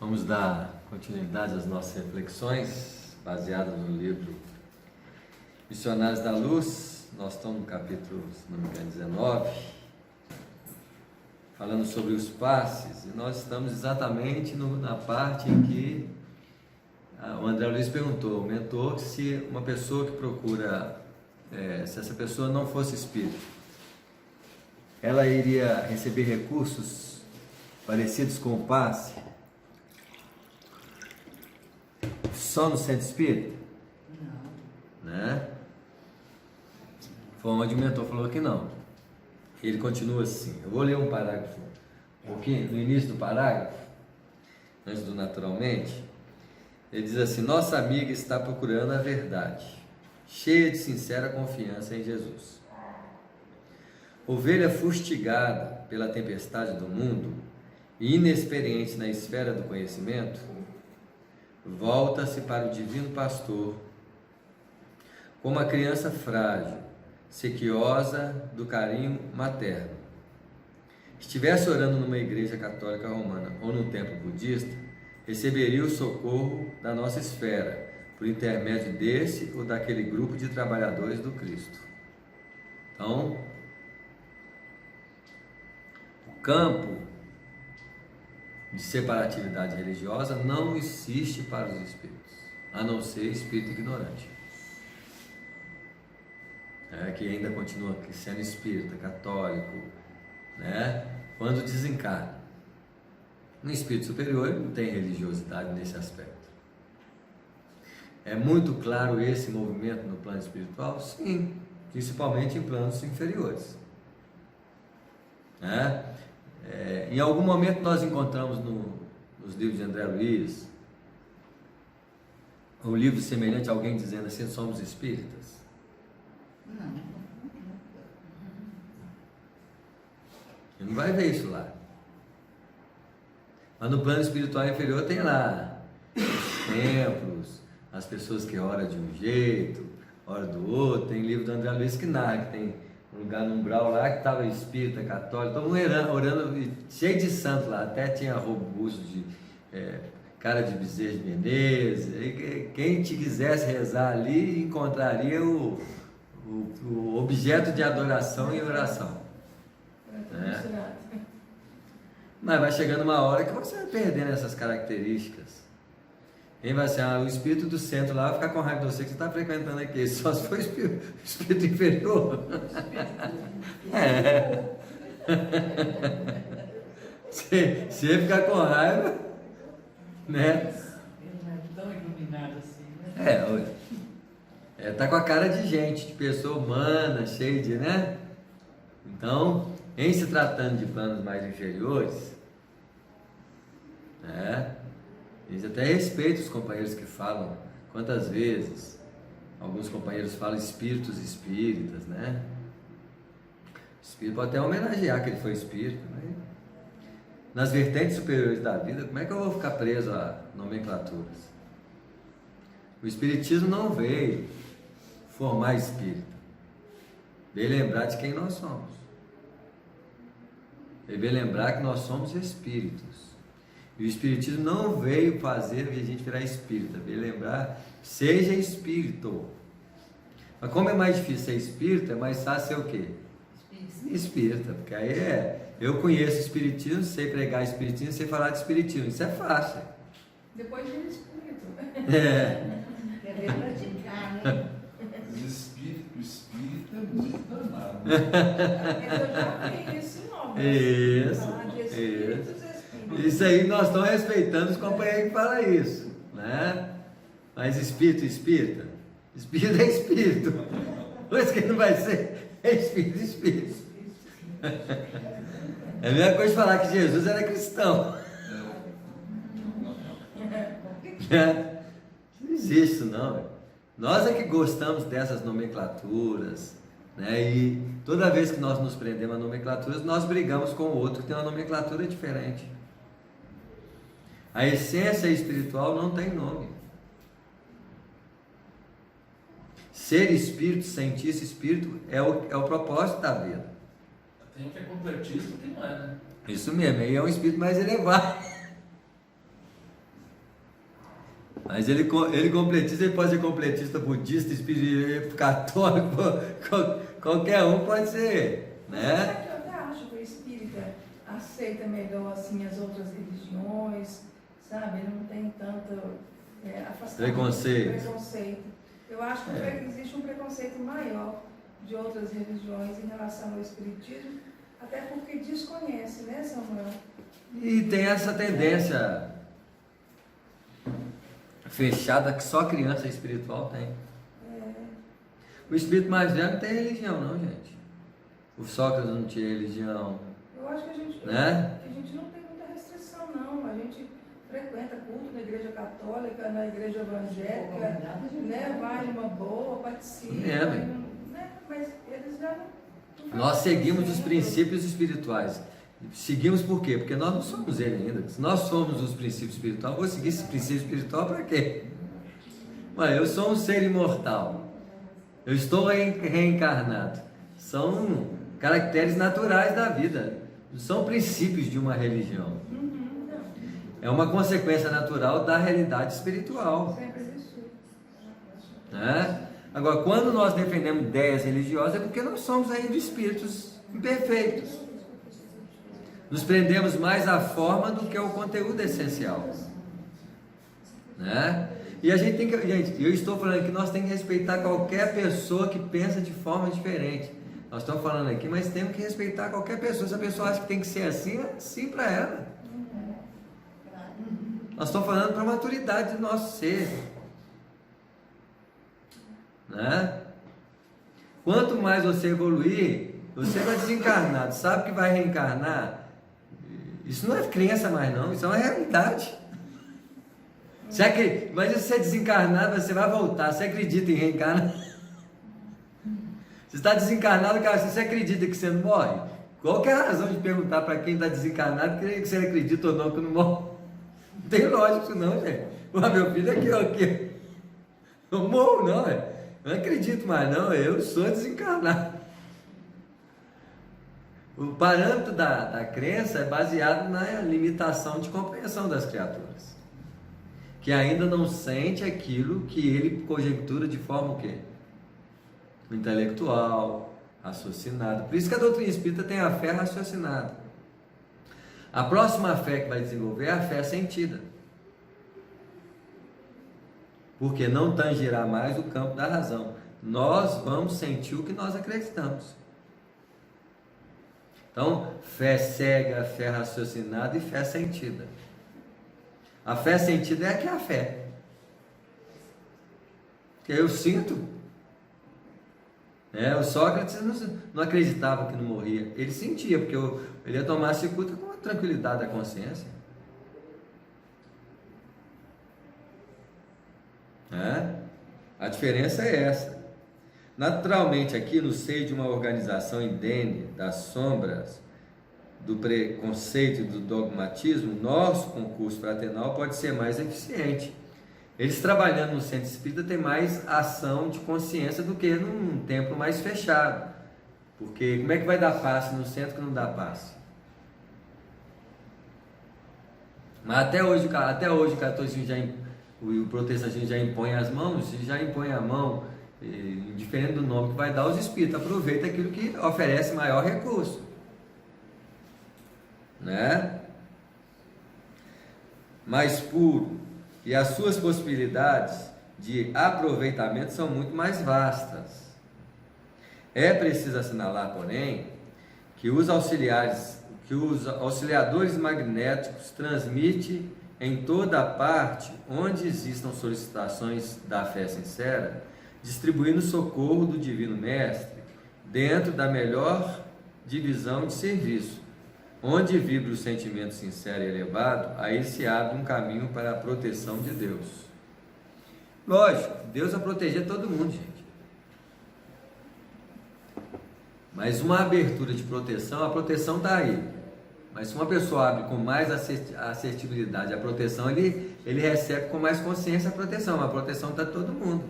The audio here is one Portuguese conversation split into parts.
Vamos dar continuidade às nossas reflexões, baseadas no livro Missionários da Luz. Nós estamos no capítulo, se não me engano, 19, falando sobre os passes, e nós estamos exatamente na parte em que o André Luiz perguntou, o mentor, se uma pessoa que procura, se essa pessoa não fosse espírito, ela iria receber recursos parecidos com o passe só no centro espírita? Não. Né? Foi onde o mentor falou que não. Ele continua assim. Eu vou ler um parágrafo, um pouquinho, no início do parágrafo, antes do naturalmente. Ele diz assim: nossa amiga está procurando a verdade, cheia de sincera confiança em Jesus. Ovelha fustigada pela tempestade do mundo e inexperiente na esfera do conhecimento, volta-se para o divino pastor como a criança frágil, sequiosa do carinho materno. Estivesse orando numa igreja católica romana ou num templo budista, receberia o socorro da nossa esfera, por intermédio desse ou daquele grupo de trabalhadores do Cristo. Então, o campo de separatividade religiosa não existe para os espíritos, a não ser espírito ignorante, que ainda continua sendo espírita, católico, né? Quando desencarna. No espírito superior não tem religiosidade nesse aspecto. É muito claro esse movimento no plano espiritual? Sim, principalmente em planos inferiores, né? Em algum momento nós encontramos nos livros de André Luiz um livro semelhante a alguém dizendo assim: somos espíritas? Não. Você não vai ver isso lá. Mas no plano espiritual inferior tem lá os templos, as pessoas que oram de um jeito, oram do outro. Tem livro do André Luiz que narra, que tem um lugar no umbral lá que estava espírita, católico, todo mundo orando, cheio de santo lá, até tinha robusto de cara de Bezerra de Menezes. E quem te quisesse rezar ali encontraria o objeto de adoração e oração, né? Mas vai chegando uma hora que você vai perdendo essas características. Quem vai ser o espírito do centro lá vai ficar com raiva de você que você está frequentando aqui, só se for espírito inferior. Se ficar com raiva, né? Ele não é tão iluminado assim, né? Tá com a cara de gente, de pessoa humana, cheia de, né? Então, em se tratando de planos mais inferiores, eles até respeitam os companheiros que falam. Quantas vezes alguns companheiros falam espíritos espíritas, né? O espírito pode até homenagear que ele foi espírita, né? Nas vertentes superiores da vida, como é que eu vou ficar preso a nomenclaturas? O espiritismo não veio formar espírito, veio lembrar de quem nós somos. Ele veio lembrar que nós somos espíritos. E o espiritismo não veio fazer a gente virar espírita, veio lembrar: seja espírito. Mas como é mais difícil ser espírita, é mais fácil ser o quê? Espírita, porque aí eu conheço espiritismo, sei pregar espiritismo, sei falar de espiritismo, isso é fácil. Depois vem o espírito. Quer ver praticar, né? Espírita é muito danado. Eu já vi isso em obras. Isso, Falar de espíritos, espíritos. Isso aí nós estamos respeitando os companheiros que falam isso, né? Mas espírito, espírita é espírito. Pois que não vai ser espírito. É a mesma coisa de falar que Jesus era cristão. Não existe isso não. Nós é que gostamos dessas nomenclaturas, né? E toda vez que nós nos prendemos a nomenclaturas, nós brigamos com o outro que tem uma nomenclatura diferente. A essência espiritual não tem nome. Ser espírito, sentir-se espírito é o propósito da vida. Tem que é completista, tem que não é, né? Isso mesmo, aí é um espírito mais elevado. Mas ele completista, ele pode ser completista budista, espírita, católico, qualquer um pode ser, Mas né? é que eu até acho que o espírita aceita melhor assim, as outras religiões, sabe? Ele não tem tanto afastamento, preconceito. Eu acho que existe um preconceito maior de outras religiões em relação ao espiritismo, até porque desconhece, né, Samuel? E tem essa tendência fechada que só criança espiritual tem. O espírito mais velho não tem religião, não, gente. O Sócrates não tinha religião. Eu acho que a gente, né? a gente não tem muita restrição, não. A gente frequenta culto na igreja católica, na igreja evangélica, né? Vai numa boa, participa. Né? Mas eles já não Nós seguimos os princípios espirituais. Seguimos por quê? Porque nós não somos ele ainda. Se nós somos os princípios espirituais, vou seguir esse princípio espiritual para quê? Mas eu sou um ser imortal. Eu estou reencarnado. São caracteres naturais da vida. Não são princípios de uma religião. É uma consequência natural da realidade espiritual. sempre existiu. Né? Agora, quando nós defendemos ideias religiosas, é porque nós somos ainda espíritos imperfeitos. Nos prendemos mais à forma do que ao conteúdo essencial. Né? E a gente tem que, gente, eu estou falando que nós temos que respeitar qualquer pessoa que pensa de forma diferente. Nós estamos falando aqui, mas temos que respeitar qualquer pessoa. Se a pessoa acha que tem que ser assim, é assim para ela. Nós estamos falando para a maturidade do nosso ser. Né? Quanto mais você evoluir, você vai desencarnado, sabe que vai reencarnar. Isso não é crença mais não, isso é uma realidade. Imagina se você é desencarnado, você vai voltar, você acredita em reencarnação? Você está desencarnado, cara, você acredita que você não morre? Qual que é a razão de perguntar para quem está desencarnado que você acredita ou não que não morre? Não tem lógico isso não, gente. Meu filho aqui, eu morro não, eu não acredito mais não, eu sou desencarnado. O parâmetro da crença é baseado na limitação de compreensão das criaturas, que ainda não sente aquilo que ele conjectura de forma o quê? Intelectual, raciocinada. Por isso que a doutrina espírita tem a fé raciocinada. A próxima fé que vai desenvolver é a fé sentida, porque não tangirá mais o campo da razão. Nós vamos sentir o que nós acreditamos. Então, fé cega, fé raciocinada e fé sentida. A fé sentida é a que é a fé. Que eu sinto. O Sócrates não acreditava que não morria. Ele sentia, porque ele ia tomar a cicuta com a tranquilidade da consciência. A diferença é essa. Naturalmente, aqui no seio de uma organização indene das sombras do preconceito e do dogmatismo, nosso concurso fraternal pode ser mais eficiente. Eles trabalhando no centro espírita têm mais ação de consciência do que num templo mais fechado. Porque como é que vai dar passe no centro que não dá passe? Mas até hoje o catolicismo o protestantismo já impõe as mãos, já impõe a mão, diferente do nome que vai dar, os espíritos aproveita aquilo que oferece maior recurso, né? Mais puro, e as suas possibilidades de aproveitamento são muito mais vastas. É preciso assinalar, porém, que os auxiliadores magnéticos transmitem em toda a parte onde existam solicitações da fé sincera, distribuindo o socorro do Divino Mestre dentro da melhor divisão de serviço. Onde vibra o sentimento sincero e elevado, aí se abre um caminho para a proteção de Deus. Lógico, Deus vai proteger todo mundo, gente. Mas uma abertura de proteção, a proteção está aí. Mas se uma pessoa abre com mais assertividade a proteção, ele recebe com mais consciência a proteção está todo mundo.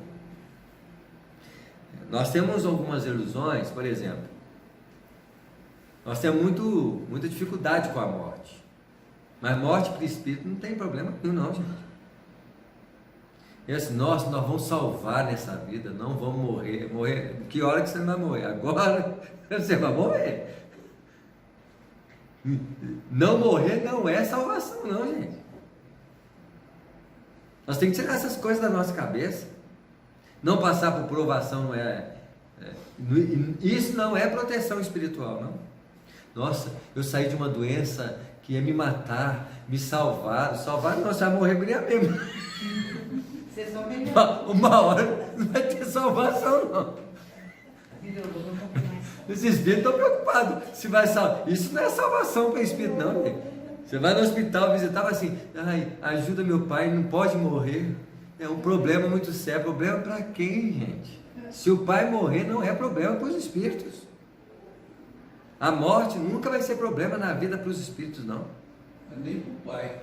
Nós temos algumas ilusões, por exemplo, nós temos muita dificuldade com a morte, mas morte para o espírito não tem problema nenhum não, gente. E assim, nossa, nós vamos salvar nessa vida, não vamos morrer. Morrer, que hora que você vai morrer? Agora você vai morrer. Não morrer não é salvação, não, gente. Nós temos que tirar essas coisas da nossa cabeça. Não passar por provação não isso não é proteção espiritual, não. Nossa, eu saí de uma doença que ia me matar, me salvaram, não, você vai morrer por mesmo. Vocês vão melhorar. Uma hora não vai ter salvação, não. Os espíritos estão preocupados se vai salvar. Isso não é salvação para espírito, não, gente. Você vai no hospital visitar e fala assim: ai, ajuda meu pai, não pode morrer. É um problema muito sério. Problema para quem, gente? Se o pai morrer, não é problema para os espíritos. A morte nunca vai ser problema na vida para os espíritos, não. Nem para o pai.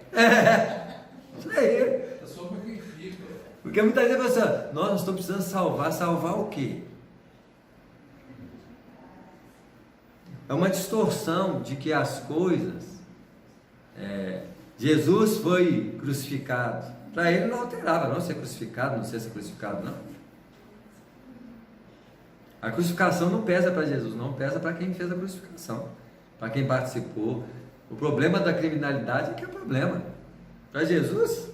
Isso aí. É só para quem fica. Porque muitas vezes você fala: nós estamos precisando salvar o quê? É uma distorção de que as coisas. Jesus foi crucificado. Para ele não alterava, não ser crucificado, não ser crucificado, não. A crucificação não pesa para Jesus, não pesa para quem fez a crucificação, para quem participou. O problema da criminalidade é que é problema. Para Jesus,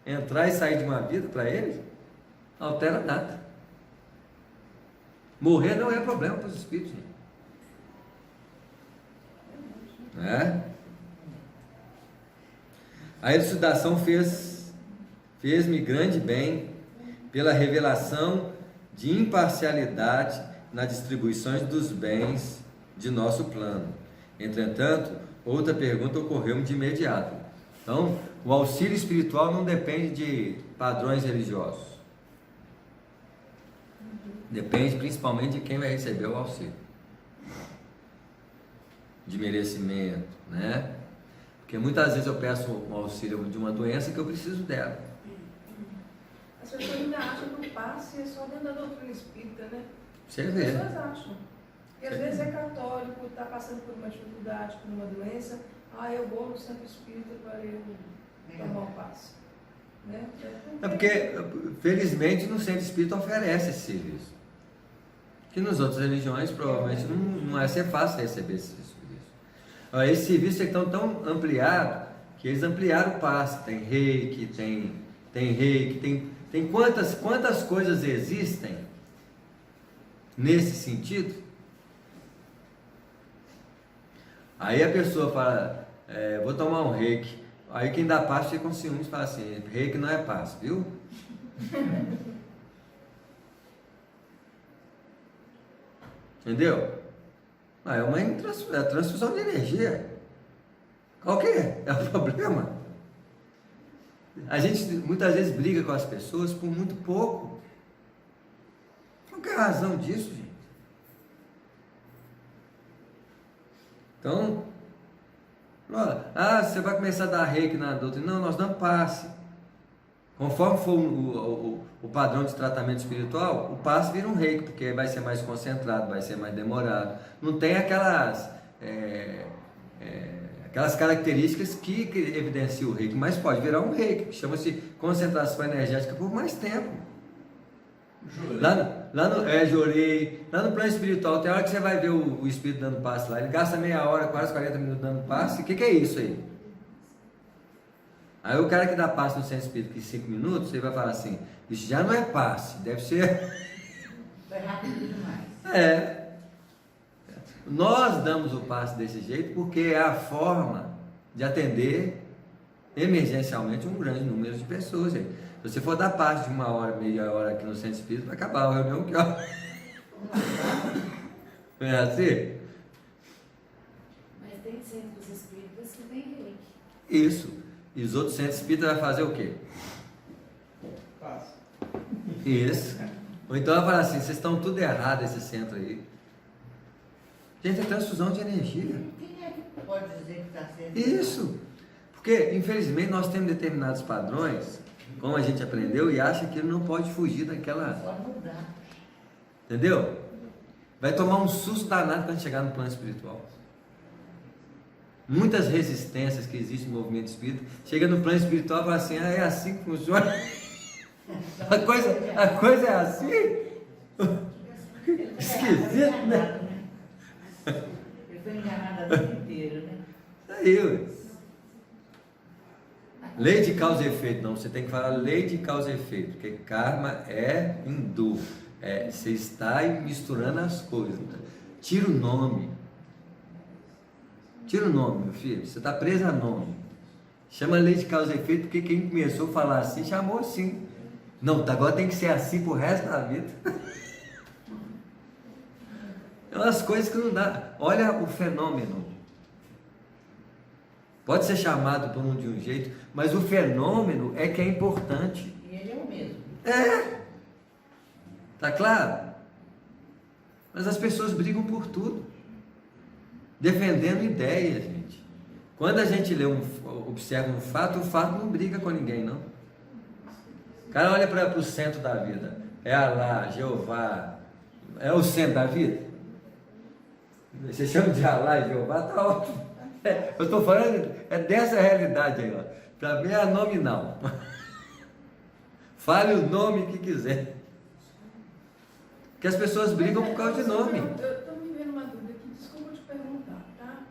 entrar e sair de uma vida, para ele, não altera nada. Morrer não é problema para os espíritos, gente. A elucidação fez-me grande bem pela revelação de imparcialidade nas distribuições dos bens de nosso plano. Entretanto, outra pergunta ocorreu-me de imediato. Então, o auxílio espiritual não depende de padrões religiosos. Depende principalmente de quem vai receber o auxílio. De merecimento, né? Porque muitas vezes eu peço um auxílio de uma doença que eu preciso dela. As pessoas ainda acham que o passe é só dentro da doutrina espírita, né? Você As vê. pessoas acham. E às vezes é católico, está passando por uma dificuldade, por uma doença, eu vou no centro espírita para eu tomar o passe. Né? É porque, felizmente, no centro espírita oferece esse serviço. Que nas outras religiões, provavelmente, não é ser fácil receber esse serviço. Esse serviço é tão ampliado, que eles ampliaram o passe. Tem reiki, tem quantas coisas existem nesse sentido? Aí a pessoa fala, vou tomar um reiki. Aí quem dá passe fica com ciúmes e fala assim: reiki não é passe, viu? Entendeu? É uma transfusão de energia. Qual que é? É o problema. A gente muitas vezes briga com as pessoas por muito pouco. Qual que é a razão disso, gente? Então, você vai começar a dar reiki na doutrina. Não, nós damos passe. Conforme for o padrão de tratamento espiritual, o passe vira um reiki, porque vai ser mais concentrado, vai ser mais demorado. Não tem aquelas características que evidenciam o reiki, mas pode virar um reiki, que chama-se concentração energética por mais tempo. Jorei. Lá no plano espiritual, tem hora que você vai ver o espírito dando passe lá, ele gasta meia hora, quase 40 minutos dando passe. O que é isso aí? Aí o cara que dá passe no centro espírita em 5 minutos, ele vai falar assim: isso já não é passe, deve ser. Foi rápido demais. Nós damos o passe desse jeito porque é a forma de atender emergencialmente um grande número de pessoas. Gente. Se você for dar passe de 1 hora, meia hora aqui no centro espírita, vai acabar a reunião que hora. Não é assim? Mas tem centros espíritas que tem reiki. Isso. E os outros centros espíritas vai fazer o quê? Passa. Isso. Ou então vai falar assim: vocês estão tudo errado esse centro aí. Gente, é transfusão de energia. Quem é que pode dizer que está sendo? Isso. Porque, infelizmente, nós temos determinados padrões, como a gente aprendeu, e acha que ele não pode fugir daquela. Só mudar. Entendeu? Vai tomar um susto danado quando chegar no plano espiritual. Muitas resistências que existem no movimento espírita, chega no plano espiritual e fala assim: é assim que funciona. A coisa é assim? Esquisito, né? Ele foi enganado a vida inteira, né? Isso aí, ué. Lei de causa e efeito, não, você tem que falar lei de causa e efeito, porque karma é hindu, você está misturando as coisas. Tira o nome, meu filho, você está preso a nome. Chama lei de causa e efeito, porque quem começou a falar assim, chamou assim. Não, agora tem que ser assim pro resto da vida. É umas coisas que não dá. Olha o fenômeno. Pode ser chamado por de um jeito, mas o fenômeno é que é importante. E ele é o mesmo. Tá claro? Mas as pessoas brigam por tudo, defendendo ideias, gente. Quando a gente observa um fato, o fato não briga com ninguém, não. O cara olha para o centro da vida. É Alá, Jeová. É o centro da vida? Você chama de Alá e Jeová, tá ótimo. Eu estou falando dessa realidade aí, ó. Para mim é a nominal. Fale o nome que quiser. Que as pessoas brigam por causa de nome. Eu estou me vendo uma dúvida aqui, desculpa te perguntar, tá?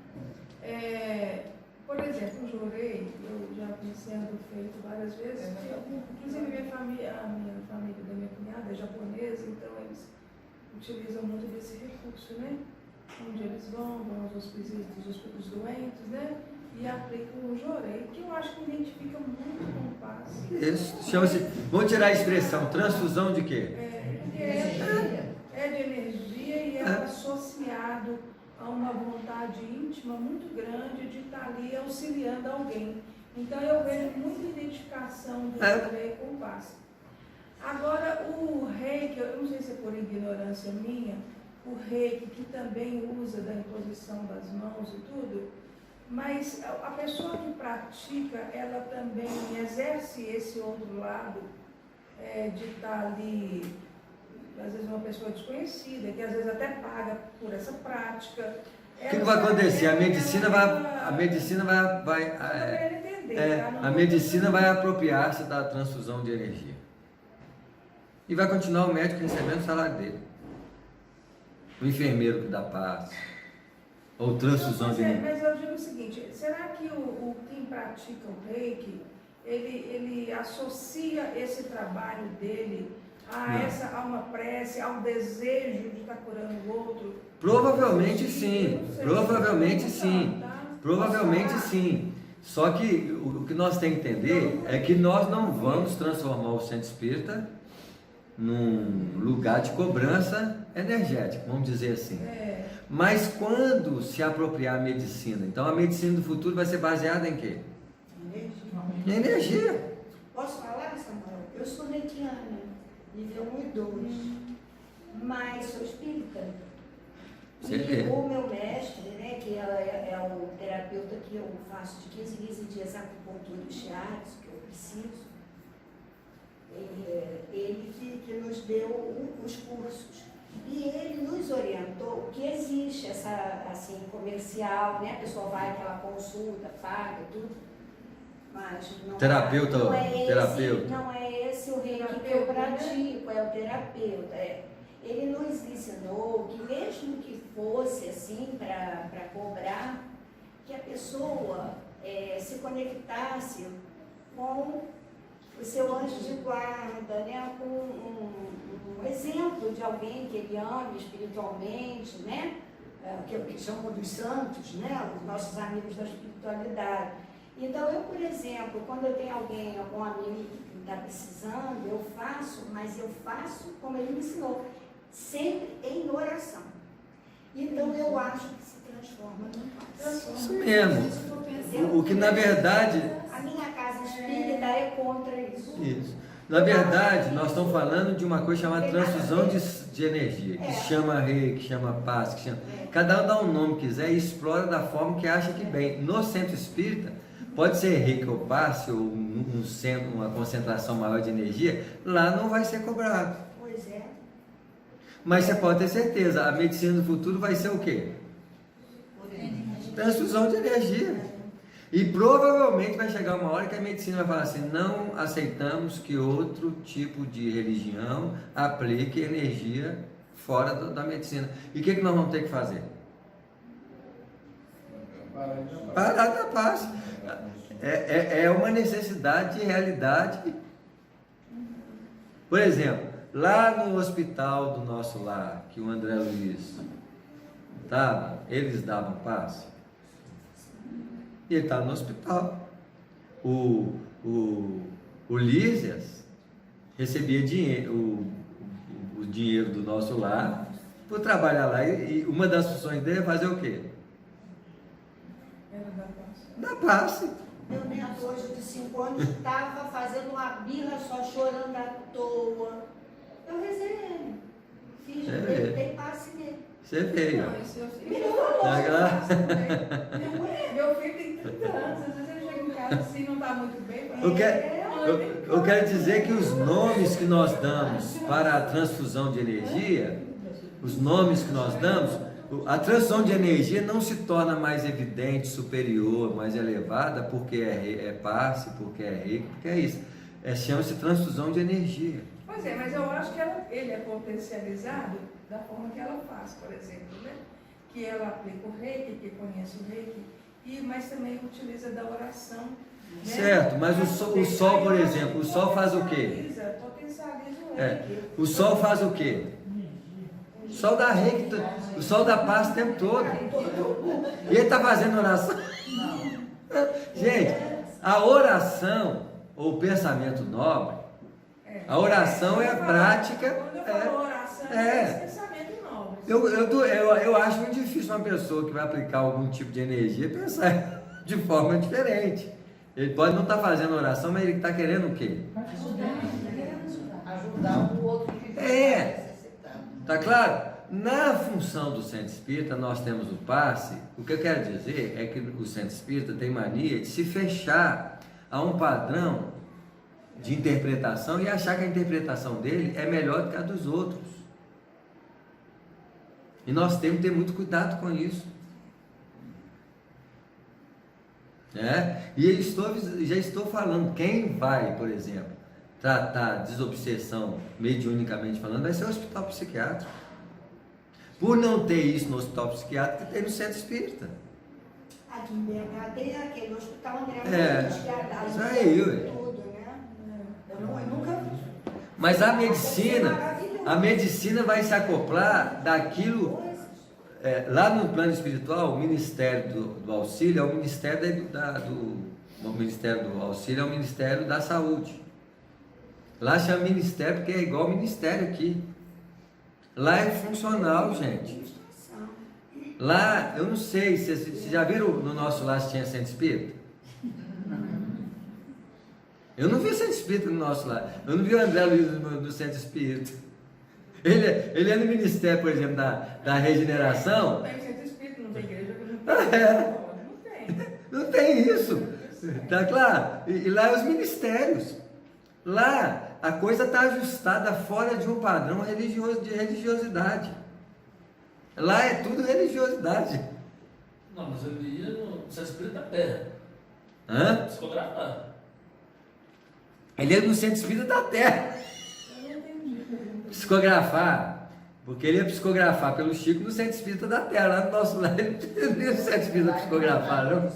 Por exemplo, o jorei, eu já vi sendo feito várias vezes, inclusive a minha família da minha cunhada é japonesa, então eles utilizam muito desse recurso, né? Onde eles vão aos hospícios dos doentes, né? E aplicam o jorei, que eu acho que identifica muito com o passe. Isso, chama-se, vamos tirar a expressão, transfusão de quê? É de energia e é associado a uma vontade íntima muito grande de estar ali auxiliando alguém. Então eu vejo muita identificação do jorei com o passe. Agora o reiki, eu não sei se é por ignorância minha, o reiki que também usa da imposição das mãos e tudo, mas a pessoa que pratica, ela também exerce esse outro lado de estar ali, às vezes uma pessoa desconhecida, que às vezes até paga por essa prática. O que vai acontecer? A medicina vai apropriar-se da transfusão de energia. E vai continuar o médico recebendo o salário dele. O enfermeiro que dá passe. Ou transfusão de energia. Mas eu digo o seguinte, será que quem pratica o reiki, ele associa esse trabalho dele a uma prece, ao desejo de estar curando o outro? Provavelmente sim, provavelmente sim. Só que o que nós temos que entender é que nós não vamos transformar o centro espírita num lugar de cobrança energética, vamos dizer assim. Mas quando se apropriar a medicina, então a medicina do futuro vai ser baseada em quê? Em energia. Posso falar, Samuel? Eu sou reikiana, nível 1 e 2, mas sou espírita. E o meu mestre, né, que é o terapeuta que eu faço de 15 em 15 dias acupuntura e shiatsu, que eu preciso, ele que nos deu os cursos. E ele nos orientou que existe essa, assim, comercial, né? A pessoa vai, aquela consulta, paga, tudo. Mas não terapeuta. Não é esse o reiki que eu pratico, é o terapeuta. Ele nos ensinou que mesmo que fosse assim para cobrar, que a pessoa se conectasse com o seu anjo de guarda, né? Com um exemplo de alguém que ele ama espiritualmente, né? Que chamam dos santos, né? Os nossos amigos da espiritualidade. Então, eu, por exemplo, quando eu tenho algum amigo que está precisando, eu faço, mas eu faço como ele me ensinou, sempre em oração. Então, eu acho que se transforma num passo. Isso mesmo. O que, na verdade... A minha casa espírita é contra isso. Isso. Na verdade, nós estamos falando de uma coisa chamada transfusão de energia, que chama rei, que chama paz, que chama... Cada um dá um nome que quiser e explora da forma que acha que bem. No centro espírita, pode ser reiki ou passe, ou um centro, uma concentração maior de energia, lá não vai ser cobrado. Pois é. Mas você pode ter certeza, a medicina do futuro vai ser o quê? Transfusão de energia. E provavelmente vai chegar uma hora que a medicina vai falar assim: não aceitamos que outro tipo de religião aplique energia fora da medicina. E o que nós vamos ter que fazer? Parar da paz. É uma necessidade de realidade. Por exemplo, lá no hospital do nosso lar, que o André Luiz estava, eles davam passe. E ele estava no hospital. O Lísias recebia dinheiro, o dinheiro do nosso lar por trabalhar lá. E uma das funções dele é fazer o quê? Dar passe. Meu neto hoje de 5 anos estava fazendo uma birra só chorando à toa. Eu rezei ele. Fiz, dei passe nele. Você veio. Não, isso meu filho tem 30 anos, às vezes ele chega em casa assim, não está muito bem. Eu quero dizer que os nomes que nós damos para a transfusão de energia, os nomes que nós damos, a transfusão de energia não se torna mais evidente, superior, mais elevada, porque é passe, porque é rico, porque é isso. Chama-se transfusão de energia. Pois é, mas eu acho que ele é potencializado da forma que ela faz, por exemplo, né? Que ela aplica o reiki, que conhece o reiki, mas também utiliza da oração. Né? Certo, mas o sol, por exemplo, o sol faz o quê? Potencializa o reiki. O sol faz o quê? O sol dá reiki, o sol dá paz o tempo todo. E ele está fazendo oração. Gente, a oração, ou o pensamento nobre, a oração é a prática. Quando eu falo oração, pensamento nobre. Eu acho muito difícil uma pessoa que vai aplicar algum tipo de energia pensar de forma diferente. Ele pode não estar fazendo oração, mas ele está querendo o quê? Ajudar o outro que Tá claro? Na função do centro espírita, nós temos o passe. O que eu quero dizer é que o centro espírita tem mania de se fechar a um padrão de interpretação e achar que a interpretação dele é melhor do que a dos outros. E nós temos que ter muito cuidado com isso. E já estou falando, quem vai, por exemplo, tratar desobsessão mediunicamente falando, vai ser o hospital psiquiátrico. Por não ter isso no hospital psiquiátrico, tem no centro espírita. Aqui em BH tem aquele hospital André Luiz, isso aí, ué. Tudo, né? Eu nunca vi. Mas a medicina vai se acoplar daquilo. Lá no plano espiritual, o Ministério do Auxílio é o Ministério o Ministério do Auxílio é o Ministério da Saúde. Lá chama Ministério porque é igual ao Ministério aqui. Lá é funcional, gente. Lá, eu não sei, vocês já viram no nosso lar se tinha centro espírita? Eu não vi centro espírita no nosso lar. Eu não vi o André Luiz no centro espírita. Ele é no Ministério, por exemplo, da Regeneração. Não tem centro espírita, não tem igreja, não tem. Não tem isso. Tá claro? E lá é os ministérios. Lá a coisa está ajustada fora de um padrão religioso, de religiosidade. Lá é tudo religiosidade. Não, mas eu ia no centro espírita da terra. Psicografar. Ele é no centro espírita da terra. Psicografar, porque ele ia psicografar pelo Chico no centro espírita da terra. Lá no nosso lado, ele não ia no centro espírita psicografar, não.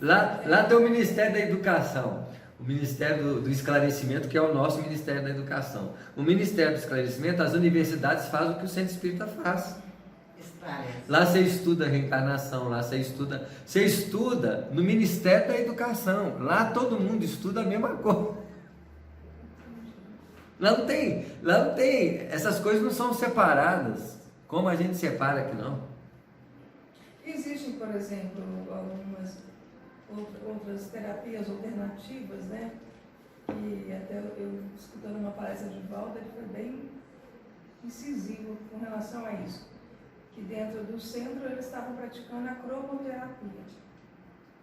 Lá tem o Ministério da Educação. O Ministério do Esclarecimento, que é o nosso Ministério da Educação. O Ministério do Esclarecimento, as universidades fazem o que o Centro Espírita faz. Lá você estuda reencarnação, lá você estuda no Ministério da Educação. Lá todo mundo estuda a mesma coisa. Lá não tem, essas coisas não são separadas, como a gente separa aqui, não. Existem, por exemplo, algumas outras terapias alternativas, né? E até eu escutando uma palestra de Valda, ele foi bem incisivo com relação a isso. Que dentro do centro eles estavam praticando a cromoterapia.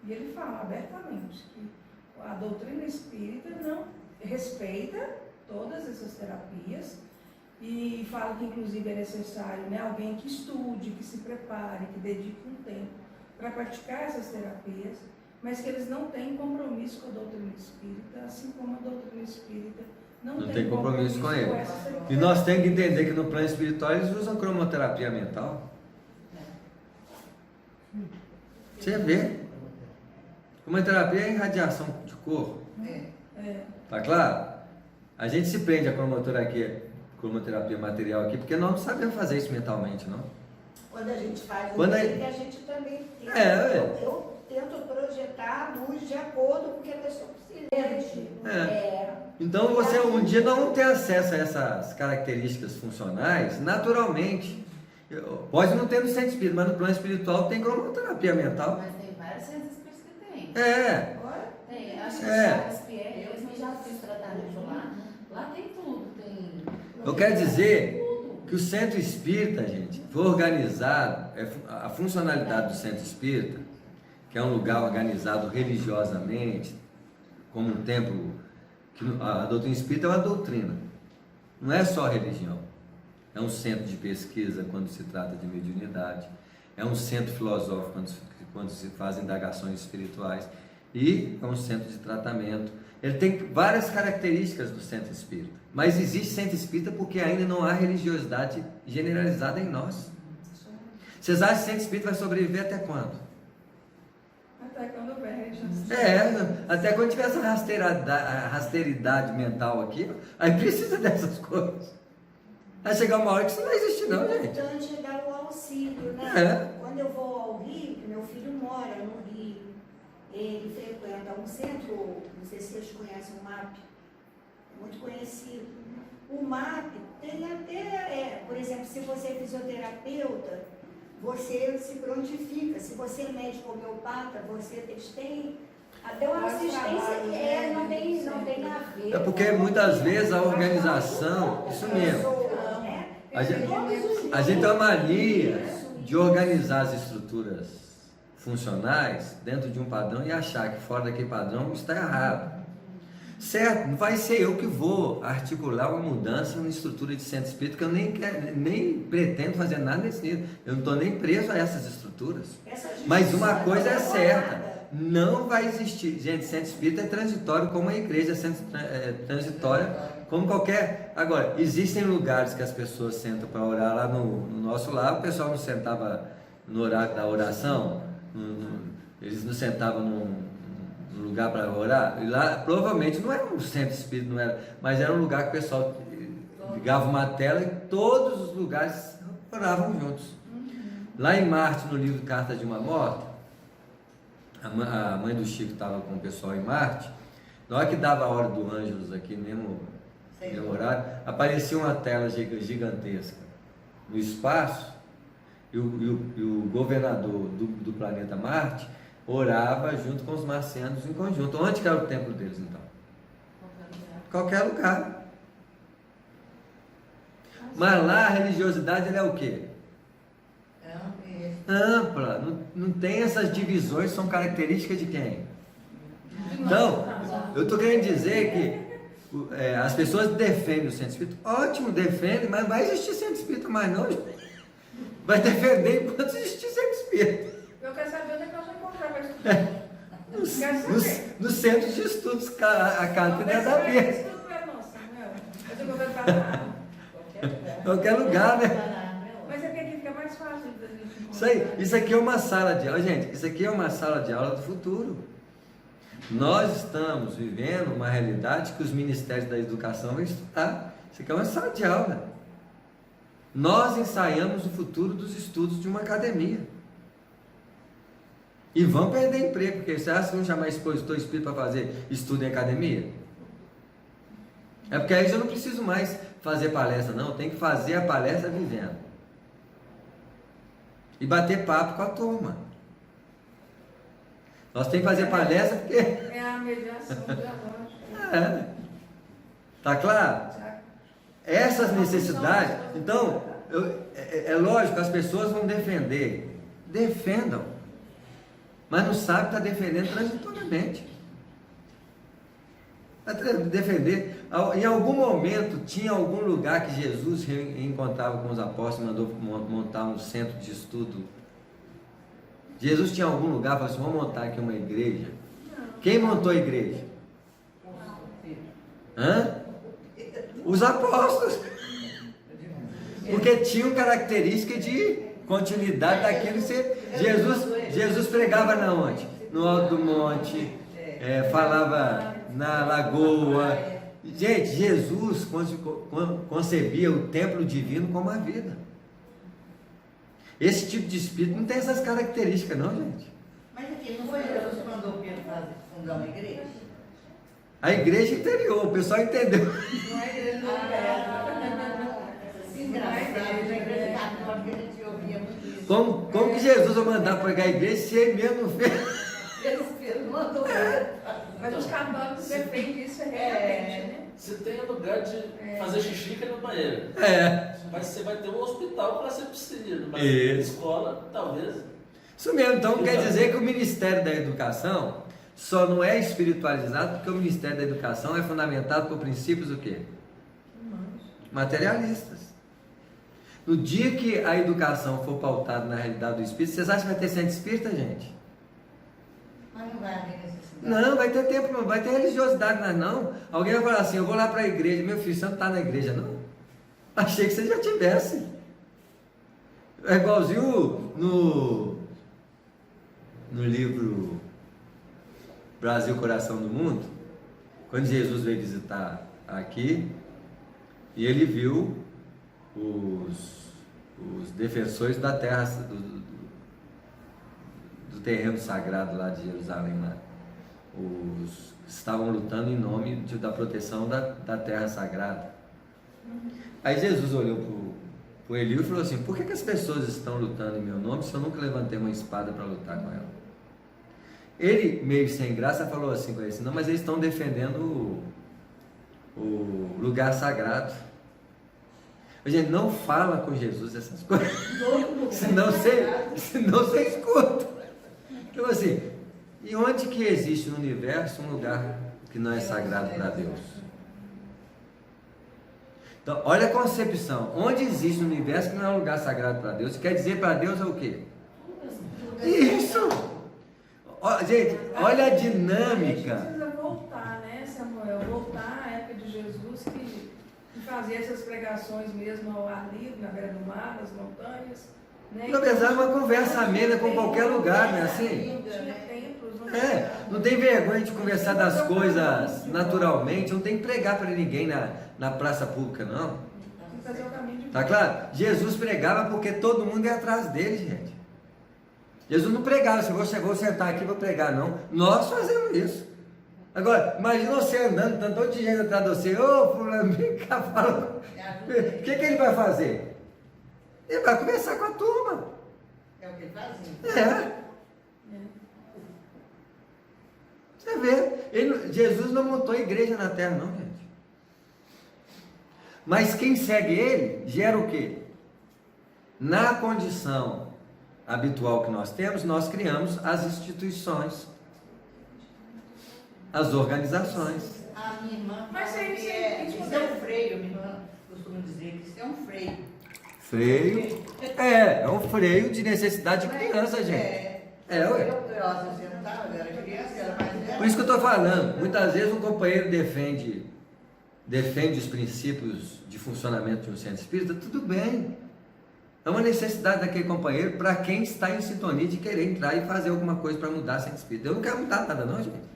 E ele fala abertamente que a doutrina espírita não respeita todas essas terapias e fala que inclusive é necessário, né, alguém que estude, que se prepare, que dedique um tempo para praticar essas terapias, mas que eles não têm compromisso com a doutrina espírita, assim como a doutrina espírita não tem compromisso com ele. essa certeza. E nós temos que entender que no plano espiritual eles usam cromoterapia mental. Você vê. Cromoterapia é irradiação de cor. Tá claro? A gente se prende a cromoterapia material aqui, porque nós não sabemos fazer isso mentalmente, não. Quando a gente faz Quando a gente também tenta. Eu tento projetar a luz de acordo com o que a pessoa precisa. Então você um dia não tem acesso a essas características funcionais naturalmente. Pode não ter no centro espírita, mas no plano espiritual tem cromoterapia mental. Mas tem vários centros espíritas que tem. Tem, acho que Chagas Pierre, eu mesmo já fiz tratamento lá. Lá tem tudo, tem. Eu quero dizer que o centro espírita, gente, foi organizado, a funcionalidade do centro espírita, que é um lugar organizado religiosamente, como um templo, que a doutrina espírita é uma doutrina, não é só religião. É um centro de pesquisa quando se trata de mediunidade, é um centro filosófico quando se fazem indagações espirituais, e é um centro de tratamento. Ele tem várias características do centro espírita, mas existe centro espírita porque ainda não há religiosidade generalizada em nós. Vocês acham que o centro espírita vai sobreviver até quando? Até quando veja. Até quando tiver essa rasteiridade mental aqui, aí precisa dessas coisas. Vai chegar uma hora que isso não existe não, É gente. importante dar o auxílio, né? Quando eu vou ao Rio, meu filho mora no Rio, ele frequenta um centro, não sei se vocês conhecem o MAP, é muito conhecido. O MAP tem até, por exemplo, se você é fisioterapeuta, você se prontifica. Se você é médico homeopata, você tem até uma assistência que não tem a ver. É porque muitas vezes a organização, isso mesmo, a gente tem uma mania de organizar as estruturas funcionais dentro de um padrão e achar que fora daquele padrão está errado. Certo, não vai ser eu que vou articular uma mudança na estrutura de centro espírita, que eu nem pretendo fazer nada nesse nível. Eu não estou nem preso a essas estruturas. Mas uma coisa é certa, não vai existir. Gente, centro espírita é transitório como a igreja é transitória como qualquer. Agora, existem lugares que as pessoas sentam para orar. Lá no nosso lar, o pessoal não sentava no horário da oração, eles não sentavam num lugar para orar, e lá provavelmente não era um centro espírita, não era, mas era um lugar que o pessoal ligava uma tela e todos os lugares oravam juntos. Lá em Marte, no livro Carta de uma Morta, a mãe do Chico estava com o pessoal em Marte, na hora que dava a hora do Ângelus aqui, mesmo horário, aparecia uma tela gigantesca no espaço, e o governador do planeta Marte orava junto com os marcianos em conjunto. Onde que era o templo deles então? Qualquer lugar. Mas lá a religiosidade ela é o quê? Ampla. Não tem essas divisões, são características de quem? Então, eu estou querendo dizer que as pessoas defendem o centro espírita. Ótimo, defendem, mas vai existir centro espírita mais não. Vai defender enquanto existir centro espírita. Eu quero saber onde é que nós vamos encontrar para estudar. No centro de estudos, a cátedra é da Bíblia. Qualquer lugar, né? Mas é que aqui fica mais fácil da gente encontrar. Isso aí, isso aqui é uma sala de aula, gente, isso aqui é uma sala de aula do futuro. Nós estamos vivendo uma realidade que os ministérios da educação vão estudar. Isso aqui é uma sala de aula. Nós ensaiamos o futuro dos estudos de uma academia. E vão perder emprego, porque você acha que vão chamar expositor espírita para fazer estudo em academia? É porque aí eu não preciso mais fazer palestra, não. Eu tenho que fazer a palestra vivendo. E bater papo com a turma. Nós temos que fazer palestra porque... É a mediação dialógica. Tá claro? Essas necessidades... Então, é lógico, as pessoas vão defender. Defendam. Mas não sabe que está defendendo transitoriamente. Para defender. Em algum momento, tinha algum lugar que Jesus encontrava com os apóstolos e mandou montar um centro de estudo Jesus tinha algum lugar, falou assim, vamos montar aqui uma igreja. Quem montou a igreja? Hã? Os apóstolos. Porque tinham característica de continuidade daquilo que Jesus pregava na onde? No alto do monte, falava na lagoa. Gente, Jesus concebia o templo divino como a vida. Esse tipo de espírito não tem essas características não, gente. Mas aqui, não foi Jesus que mandou Pedro fundar uma igreja? A igreja interior, o pessoal entendeu. Não é igreja do Engraçado, na igreja católica a gente ouvia muito isso. Como que Jesus vai mandar pregar a igreja se ele mesmo não fez? Pedro mandou. Mas os católicos defendem isso realmente, né? Você tem lugar de fazer xixi que é no banheiro. Mas você vai ter um hospital para ser possível. Mas escola, talvez. Isso mesmo, então quer dizer que o Ministério da Educação só não é espiritualizado porque o Ministério da Educação é fundamentado por princípios o quê? Materialistas. No dia que a educação for pautada na realidade do Espírito, vocês acham que vai ter centro espírita, gente? Mas não vai haver necessidade. Não, vai ter tempo, não vai ter religiosidade, mas não. Alguém vai falar assim, eu vou lá para a igreja, meu filho, você não está na igreja, não? Achei que você já tivesse. É igualzinho no livro Brasil, Coração do Mundo, quando Jesus veio visitar aqui, e ele viu os defensores da terra, do terreno sagrado lá de Jerusalém, lá. Os que estavam lutando em nome da proteção da terra sagrada. Aí Jesus olhou para o Eliú e falou assim, por que as pessoas estão lutando em meu nome se eu nunca levantei uma espada para lutar com ela? Ele, meio sem graça, falou assim com ele, não, mas eles estão defendendo o lugar sagrado. A gente não fala com Jesus essas coisas, senão você escuta. Então assim, e onde que existe no universo um lugar que não é sagrado para Deus? Então, olha a concepção, onde existe no universo que não é um lugar sagrado para Deus, quer dizer para Deus é o quê? Isso! Gente, olha a dinâmica. A gente precisa voltar, né, Samuel? Voltar à época de Jesus que fazia essas pregações mesmo ao ar livre, na beira do mar, nas montanhas. Né? Na verdade, uma conversa amena com qualquer lugar, não é assim? Tinha templos, não tinha. Não tem vergonha de conversar das coisas naturalmente, não tem que pregar para ninguém na praça pública, não. Tem que fazer o caminho de Tá claro? Jesus pregava porque todo mundo ia atrás dele, gente. Jesus não pregava, se você vou sentar aqui e vou pregar, não. Nós fazemos isso. Agora, imagina você andando, tanto de gente atrás de você, ô fulano, vem cá, fala. O que ele vai fazer? Ele vai conversar com a turma. É o que ele fazia. Você vê, Jesus não montou igreja na terra, não, gente. Mas quem segue ele, gera o quê? Na condição habitual que nós temos, nós criamos as instituições, as organizações. A minha irmã Mas fala aí que você- isso é um freio, minha irmã costuma dizer que isso é um freio. Freio, é um freio de necessidade de criança, gente. Ué. Eu aposentava, eu era criança, era mais velha. Por isso que eu estou falando, muitas vezes um companheiro defende os princípios de funcionamento de um centro espírita, tudo bem. É uma necessidade daquele companheiro para quem está em sintonia de querer entrar e fazer alguma coisa para mudar centro espírita. Eu não quero mudar nada não, gente.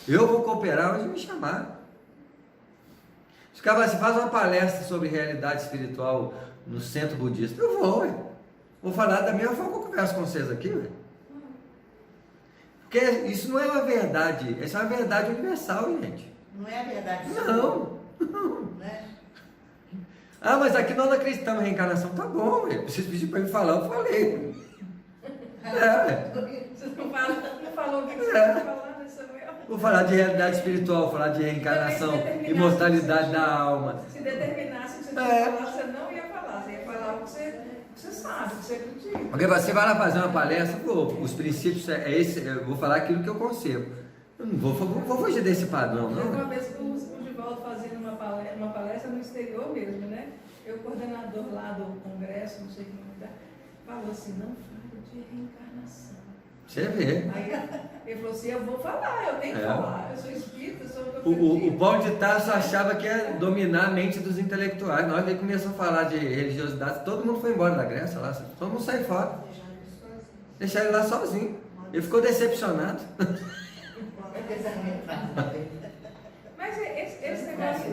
Eu vou cooperar onde me chamar. Se o cara se faz uma palestra sobre realidade espiritual no centro budista, eu vou, ué. Vou falar da mesma forma que eu converso com vocês aqui, ué. Porque isso não é uma verdade, isso é uma verdade universal, gente. Não é a verdade. Não. Né? Ah, mas aqui nós não acreditamos em reencarnação. Tá bom, ué. Vocês pediram para eu falar, eu falei. Você não falou o que você ia falar, né, Samuel? Vou falar de realidade espiritual, vou falar de reencarnação, imortalidade da alma. Se determinasse o que você tinha que falar, você não ia falar. Você ia falar o que você sabe, o que você acredita. Porque você vai lá fazer uma palestra, pô, os princípios é esse, eu vou falar aquilo que eu concebo. Eu não vou fugir desse padrão, não. Uma vez que o Divaldo fazendo uma palestra no exterior mesmo, né? Eu, coordenador lá do congresso, não sei como é, falou assim, não fale De reencarnação. Você vê. Aí ele falou assim, eu vou falar, eu tenho que falar. Eu sou espírita, eu sou o que eu O acredito. Paulo de Tarso achava que ia dominar a mente dos intelectuais. Na hora que ele começou a falar de religiosidade, todo mundo foi embora da Grécia lá, todo mundo saiu fora. Deixaram ele lá sozinho. Ele ficou decepcionado. Mas esse negócio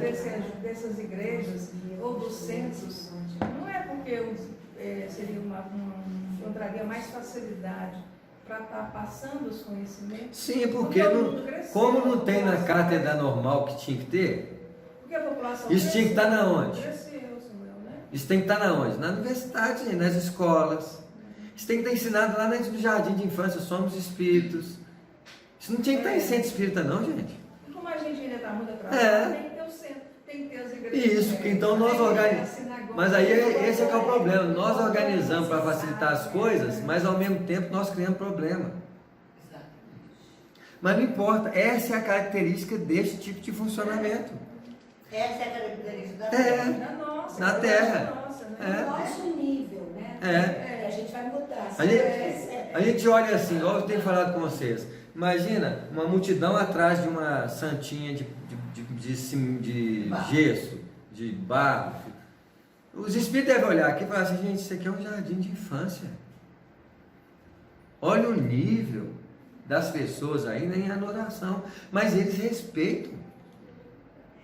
dessas igrejas ou dos censos, não é porque seria eu traria mais facilidade para estar passando os conhecimentos? Sim, porque como não tem na cátedra normal que tinha que ter, porque a população isso tinha que estar na onde? Cresceu, Samuel, né? Isso tem que estar na onde? Na universidade, nas escolas. Isso tem que estar ensinado lá no jardim de infância, somos espíritos. Isso não tinha que estar em centro espírita não, gente. E como a gente ainda está muito atrasado, tem que ter o centro, tem que ter as igrejas. Isso, então nós organizamos. Mas aí esse é que é o problema. Nós organizamos para facilitar as coisas, mas ao mesmo tempo nós criamos problema. Mas não importa, essa é a característica desse tipo de funcionamento. Essa é a característica da Terra. Na Terra. No nosso nível, né? Que a gente vai mudar. A gente olha assim, igual eu tenho falado com vocês. Imagina uma multidão atrás de uma santinha de gesso, de barro. Os espíritos devem olhar aqui e falar assim, gente, isso aqui é um jardim de infância. Olha o nível das pessoas ainda em adoração. Mas eles respeitam.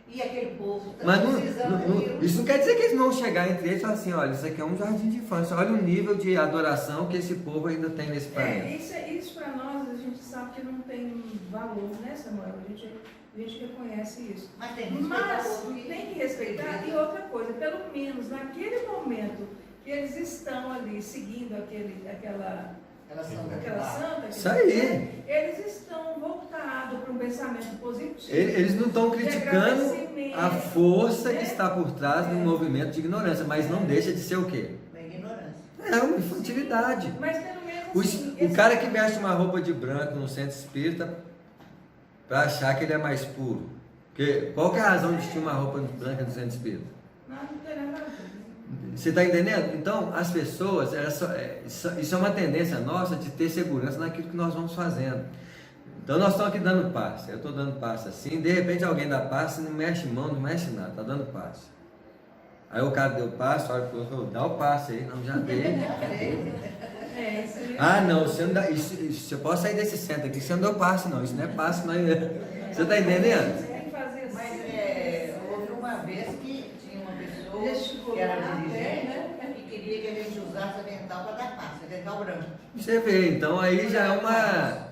E aquele povo está Mas precisando isso não quer dizer que eles vão chegar entre eles e falar assim, olha, isso aqui é um jardim de infância. Olha o nível de adoração que esse povo ainda tem nesse planeta. Isso para nós, a gente sabe que não tem valor, né, Samuel? A gente reconhece isso. Mas tem que respeitar. E outra coisa, pelo menos naquele momento que eles estão ali seguindo aquela santa, Isso aí. eles estão voltados para um pensamento positivo. Eles não estão criticando a força que está por trás do movimento de ignorância, mas não deixa de ser o quê? Uma ignorância. É uma infantilidade. Mas pelo menos assim, O cara que veste uma roupa de branco no centro espírita para achar que ele é mais puro. Porque, qual que é a razão de vestir uma roupa branca no centro espírita? não tem nada a ver. Você está entendendo? Então, as pessoas, isso é uma tendência nossa de ter segurança naquilo que nós vamos fazendo. Então, nós estamos aqui dando passe. Eu estou dando passe assim, de repente alguém dá passe, não mexe mão, não mexe nada, está dando passe. Aí o cara deu passe, olha para o outro, dá o passe aí, não, já dei. Não, você não dá, isso, eu posso sair desse centro aqui, você não deu passe não, isso não é passe, mas você está entendendo? Tem que fazer assim. Mas houve uma vez que tinha uma pessoa que era dirigente e queria que a gente usasse a dental para dar passe, a dental branca. Você vê, então aí já é uma...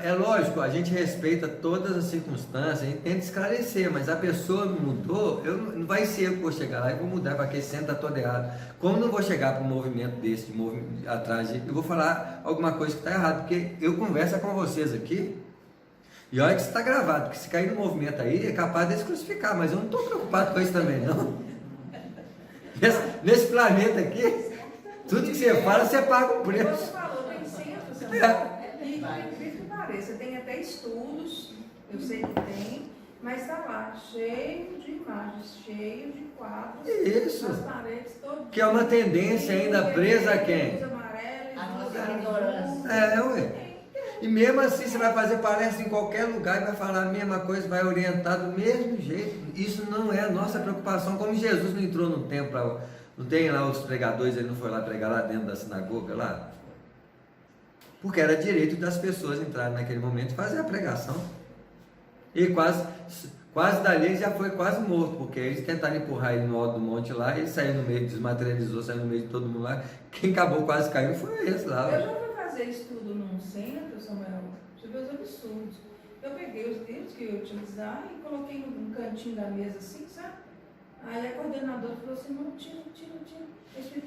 É lógico, a gente respeita todas as circunstâncias, a gente tenta esclarecer, mas a pessoa mudou, não vai ser eu que vou chegar lá e vou mudar para aquele centro está todo errado. Como não vou chegar para um movimento desse, eu vou falar alguma coisa que está errada, porque eu converso com vocês aqui, e olha que isso está gravado, porque se cair no movimento aí, é capaz de crucificar, mas eu não estou preocupado com isso também, não. Nesse planeta aqui, tudo que você fala, você paga um preço. Você falou, tem centro, você você tem até estudos, eu sei que tem, mas está lá, cheio de imagens, cheio de quadros, isso. as paredes todas. Que é uma tendência ainda presa a quem? A nossa ignorância. Ué. E mesmo assim você vai fazer palestra em qualquer lugar e vai falar a mesma coisa, vai orientar do mesmo jeito. Isso não é a nossa preocupação, como Jesus não entrou no templo, não tem lá os pregadores, ele não foi lá pregar lá dentro da sinagoga lá? Porque era direito das pessoas entrarem naquele momento e fazer a pregação. E quase dali ele já foi quase morto, porque eles tentaram empurrar ele no alto do monte lá, ele saiu no meio, desmaterializou, saiu no meio de todo mundo lá. Quem acabou quase caindo foi esse lá. Eu já fui fazer estudo num centro, Samuel, você vê os absurdos. Eu peguei os livros que eu ia utilizar e coloquei num cantinho da mesa assim, sabe? Aí a coordenadora falou assim, não, tira.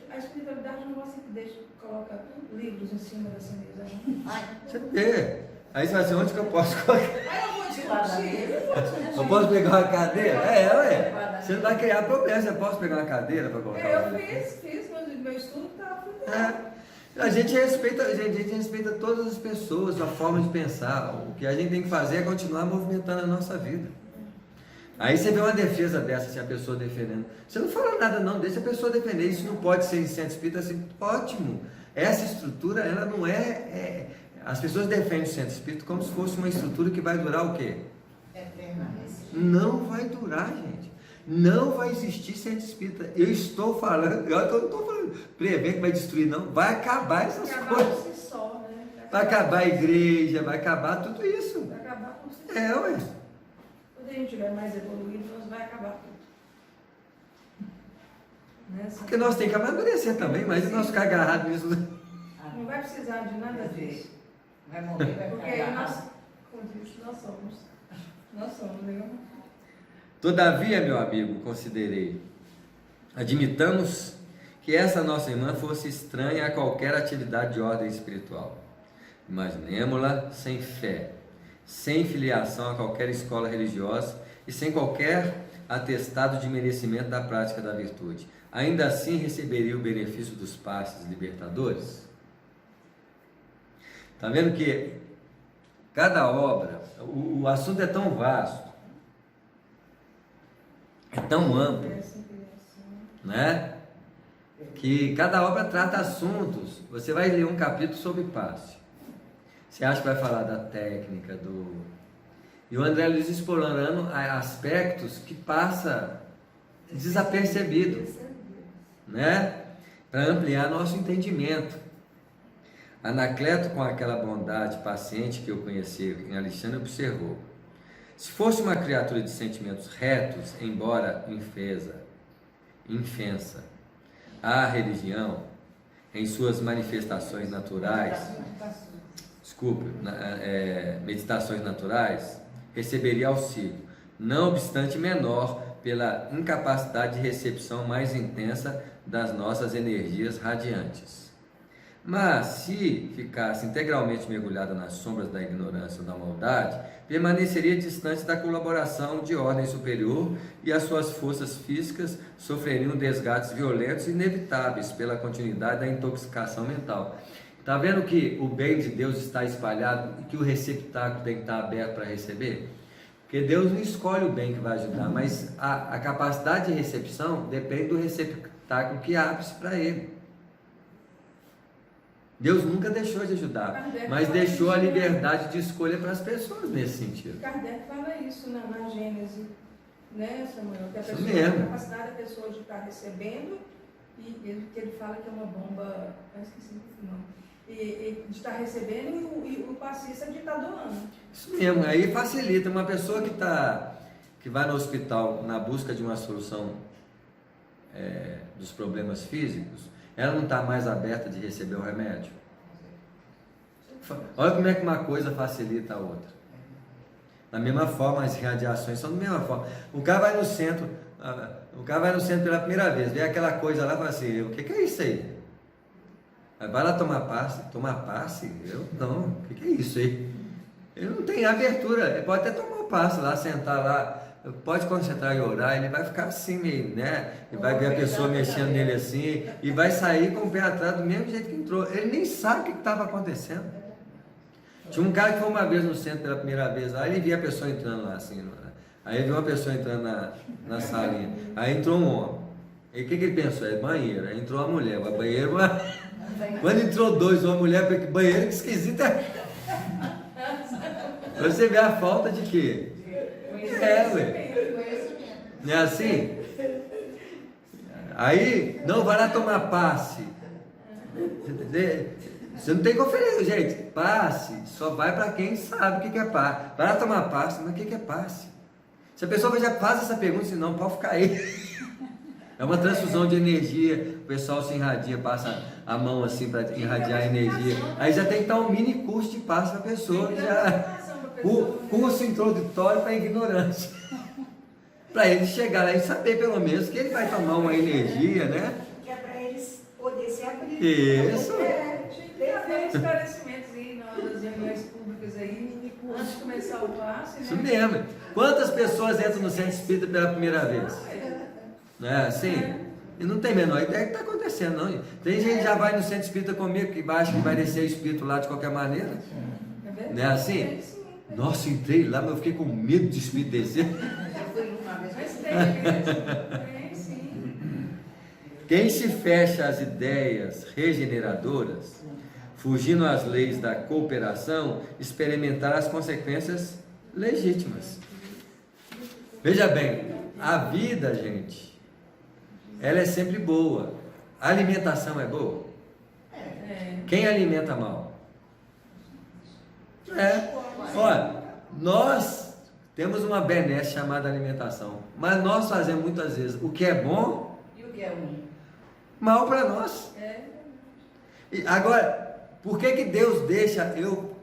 A espiritualidade não gosta que deixa, coloca livros em cima dessa mesa. Você vê. Aí você vai dizer, onde que eu posso colocar? Aí eu vou discutir. Eu posso pegar uma cadeira? Ué. Você não vai criar problema, você pode pegar uma cadeira para colocar? Eu fiz, meu estudo estava A gente respeita todas as pessoas, a forma de pensar. O que a gente tem que fazer é continuar movimentando a nossa vida. Aí você vê uma defesa dessa, se a pessoa defendendo. Você não fala nada não, deixa a pessoa defender. Isso não pode ser em centro espírita, assim, ótimo. Essa estrutura, ela não as pessoas defendem o centro espírita como se fosse uma estrutura que vai durar o quê? Não vai durar, gente. Não vai existir centro espírita. Eu estou falando, eu não estou falando prevendo que vai destruir, não. Vai acabar essas coisas. Vai acabar a igreja, vai acabar tudo isso. Vai acabar com isso. Ué. Quando a gente estiver mais evoluído, nós vai acabar tudo. Porque nós temos que amadurecer também, mas nós ficar agarrados nisso. Não vai precisar de nada disso. Vai morrer, vai Porque ficar aí agarrado. como disse, nós somos, né? Todavia, meu amigo, considerei, admitamos que essa nossa irmã fosse estranha a qualquer atividade de ordem espiritual. Imaginemos-la sem fé, sem filiação a qualquer escola religiosa e sem qualquer atestado de merecimento da prática da virtude. Ainda assim receberia o benefício dos passes libertadores? Está vendo que cada obra, o assunto é tão vasto, é tão amplo, né? Que cada obra trata assuntos. Você vai ler um capítulo sobre passe. Você acha que vai falar da técnica, E o André Luiz explorando aspectos que passa desapercebido, né? Para ampliar nosso entendimento. Anacleto, com aquela bondade paciente que eu conheci em Alexandre, observou: se fosse uma criatura de sentimentos retos, embora infensa, a religião, em suas manifestações naturais, meditações naturais, receberia auxílio, não obstante menor, pela incapacidade de recepção mais intensa das nossas energias radiantes. Mas, se ficasse integralmente mergulhada nas sombras da ignorância ou da maldade, permaneceria distante da colaboração de ordem superior e as suas forças físicas sofreriam desgastes violentos e inevitáveis pela continuidade da intoxicação mental. Está vendo que o bem de Deus está espalhado e que o receptáculo tem que estar aberto para receber? Porque Deus não escolhe o bem que vai ajudar, mas a capacidade de recepção depende do receptáculo que abre-se para ele. Deus nunca deixou de ajudar, mas deixou a liberdade de escolha para as pessoas nesse sentido. Kardec fala isso na Gênese, né, Samuel? Que a Isso pessoa, mesmo. a capacidade da pessoa de estar recebendo, e ele fala que é uma bomba, eu esqueci o nome, e de estar recebendo e o passista de estar doando. Isso mesmo, aí facilita. Uma pessoa que vai no hospital na busca de uma solução dos problemas físicos, ela não está mais aberta de receber o remédio. Olha como é que uma coisa facilita a outra. Da mesma forma, as radiações são da mesma forma. O cara vai no centro pela primeira vez, vê aquela coisa lá e fala assim: o que é isso aí? Vai lá tomar passe? Eu não, o que é isso aí? Ele não tem abertura, ele pode até tomar um passe lá, sentar lá, pode concentrar e orar, ele vai ficar assim meio, né? E vai ver a pessoa mexendo nele assim, e vai sair com o pé atrás do mesmo jeito que entrou. Ele nem sabe o que estava acontecendo. Tinha um cara que foi uma vez no centro pela primeira vez lá, ele via a pessoa entrando lá assim, aí viu uma pessoa entrando na salinha, aí entrou um homem. E o que ele pensou? É banheiro. Aí entrou uma mulher, o banheiro. Quando entrou dois, uma mulher, porque banheiro que esquisito é. Você vê a falta de quê? Não é assim? Aí, não, vai lá tomar passe. Você não tem que oferecer, gente. Passe só vai para quem sabe o que é passe. Vai lá tomar passe, mas o que é passe? Se a pessoa já faz essa pergunta, senão pode ficar aí. É uma transfusão de energia, o pessoal se irradia, passa a mão assim para irradiar a energia. Aí já tem que dar um mini curso de passe para a pessoa. O curso introdutório para ignorância. Para ele chegar lá e saber pelo menos que ele vai tomar uma energia, né? Que é para eles poderem se abrir. Isso. Tinha que ter esclarecimentos aí nas reuniões públicas aí, antes de começar o passe, né? Isso mesmo. Quantas pessoas entram no centro espírita pela primeira vez? Não é assim? E não tem a menor ideia do que está acontecendo, não. Tem gente que já vai no centro espírita comigo, que acha que vai descer o espírito lá de qualquer maneira. Não é assim? Nossa, entrei lá, mas eu fiquei com medo de espírito descer. Mas tem sim. Quem se fecha às ideias regeneradoras, fugindo às leis da cooperação, experimentará as consequências legítimas. Veja bem, a vida, gente, ela é sempre boa. A alimentação é boa? Quem alimenta mal? Olha, nós temos uma benesse chamada alimentação, mas nós fazemos muitas vezes o que é bom E o que é ruim? mal para nós. E agora, por que Deus deixa eu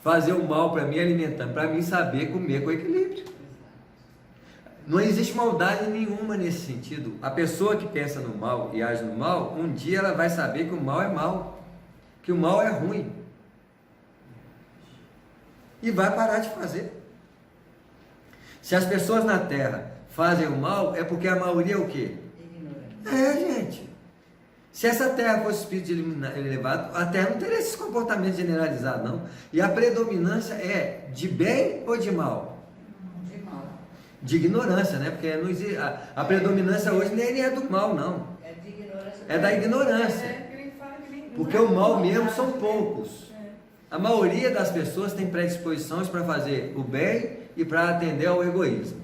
fazer o mal para mim alimentando? Para mim saber comer com equilíbrio. Não existe maldade nenhuma nesse sentido. A pessoa que pensa no mal e age no mal, um dia ela vai saber que o mal é mal, que o mal é ruim, e vai parar de fazer. Se as pessoas na Terra fazem o mal, é porque a maioria é o quê? Ignorante. Gente. Se essa Terra fosse espírito elevado, a Terra não teria esses comportamentos generalizados, não. E a predominância é de bem ou de mal? De mal. De ignorância, né? Porque não existe, a predominância hoje nem é do mal, não. É de ignorância. É da ignorância. Porque o mal mesmo são poucos. A maioria das pessoas tem predisposições para fazer o bem e para atender ao egoísmo,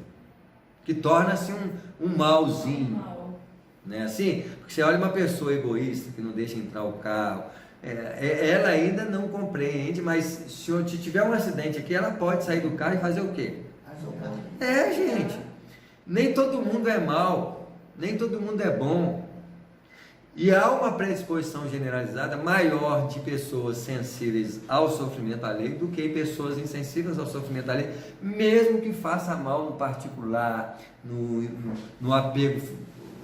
que torna-se um malzinho. Não é assim? Porque você olha uma pessoa egoísta que não deixa entrar o carro, ela ainda não compreende, mas se tiver um acidente aqui, ela pode sair do carro e fazer o quê? Ajudar. Gente, nem todo mundo é mal, nem todo mundo é bom. E há uma predisposição generalizada maior de pessoas sensíveis ao sofrimento alheio do que pessoas insensíveis ao sofrimento alheio, mesmo que faça mal no particular, no apego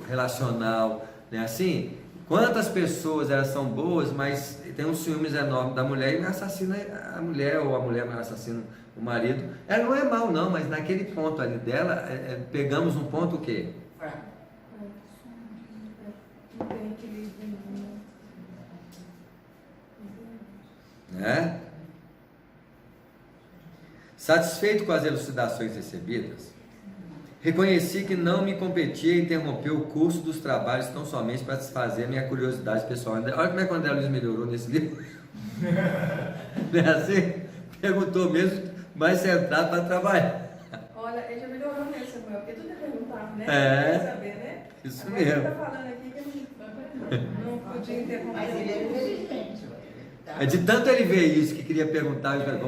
relacional, né? Assim, quantas pessoas elas são boas, mas tem um ciúmes enorme da mulher e assassina a mulher, ou a mulher assassina o marido. Ela não é mal não, mas naquele ponto ali dela, pegamos um ponto o quê? Fraco. Né? Satisfeito com as elucidações recebidas, reconheci que não me competia interromper o curso dos trabalhos tão somente para satisfazer a minha curiosidade pessoal. Olha como é que o André Luiz melhorou nesse livro. Não é assim? Perguntou mesmo, mais centrado para trabalhar. Olha, ele já melhorou nesse, Samuel, porque tudo é perguntar, né? É. Saber, né? Isso agora mesmo. Ele está falando aqui que não podia interromper. Mas ele é inteligente. Tá? De tanto ele ver isso, que queria perguntar, eu falei,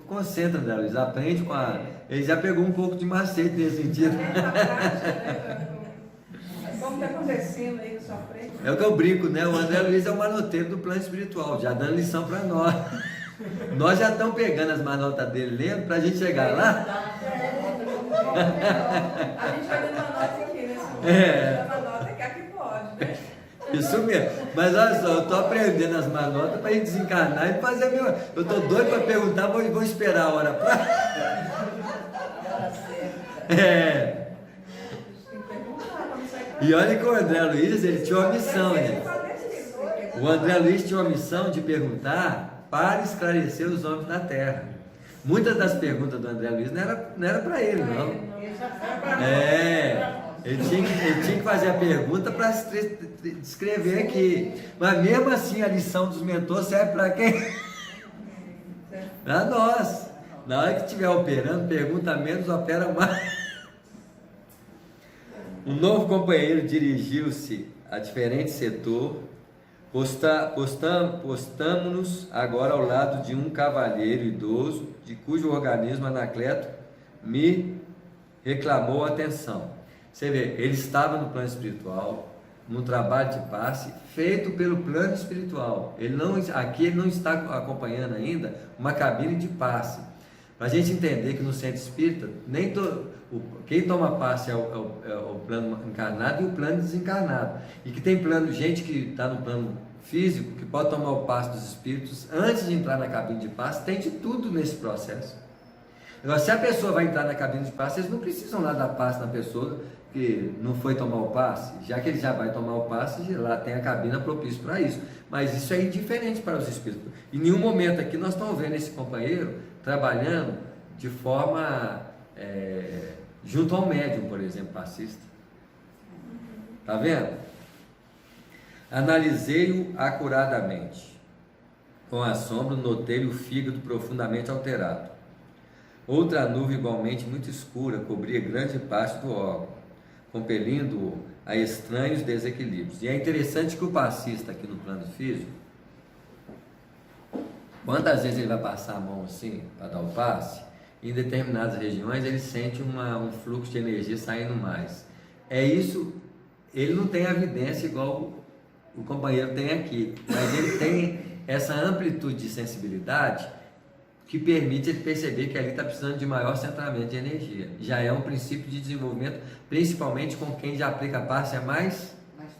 concentra, André Luiz, aprende com a... Ele já pegou um pouco de macete nesse sentido. Como está acontecendo aí na sua frente? É o que eu brinco, né? O André Luiz é o manoteiro do plano espiritual, já dando lição para nós. Nós já estamos pegando as manotas dele lendo para a gente chegar lá. A gente vai dando uma nota aqui, né? Uma nota que aqui pode, né? Isso mesmo. Mas olha só, eu estou aprendendo as manotas para ir desencarnar e fazer a minha... Eu estou doido para perguntar, vou esperar a hora para... E olha que o André Luiz, ele tinha uma missão, né? O André Luiz tinha uma missão de perguntar para esclarecer os homens da Terra. Muitas das perguntas do André Luiz não era para ele, não. Ele tinha que fazer a pergunta para descrever aqui. Mas mesmo assim a lição dos mentores serve para quem? Para nós. Na hora que estiver operando, pergunta menos, opera mais. Um novo companheiro dirigiu-se a diferente setor. Postamos-nos agora ao lado de um cavalheiro idoso, de cujo organismo Anacleto me reclamou atenção. Você vê, ele estava no plano espiritual, num trabalho de passe, feito pelo plano espiritual. Aqui ele não está acompanhando ainda uma cabine de passe. Para a gente entender que no centro espírita, quem toma passe é o plano encarnado e o plano desencarnado. E que tem gente que está no plano físico, que pode tomar o passe dos espíritos antes de entrar na cabine de passe, tem de tudo nesse processo. Agora, se a pessoa vai entrar na cabine de passe, eles não precisam lá dar passe na pessoa que não foi tomar o passe, já que ele já vai tomar o passe, lá tem a cabina propícia para isso. Mas isso é indiferente para os espíritos. Em nenhum momento aqui nós estamos vendo esse companheiro trabalhando de forma junto ao médium, por exemplo, passista. Tá vendo? Analisei-o acuradamente. Com assombro, notei o fígado profundamente alterado. Outra nuvem igualmente muito escura cobria grande parte do órgão, compelindo-o a estranhos desequilíbrios. E é interessante que o passista aqui no plano físico, quantas vezes ele vai passar a mão assim para dar o passe, em determinadas regiões ele sente um fluxo de energia saindo mais. É isso, ele não tem evidência igual o companheiro tem aqui, mas ele tem essa amplitude de sensibilidade que permite ele perceber que ali está precisando de maior centramento de energia. Já é um princípio de desenvolvimento, principalmente com quem já aplica passe há mais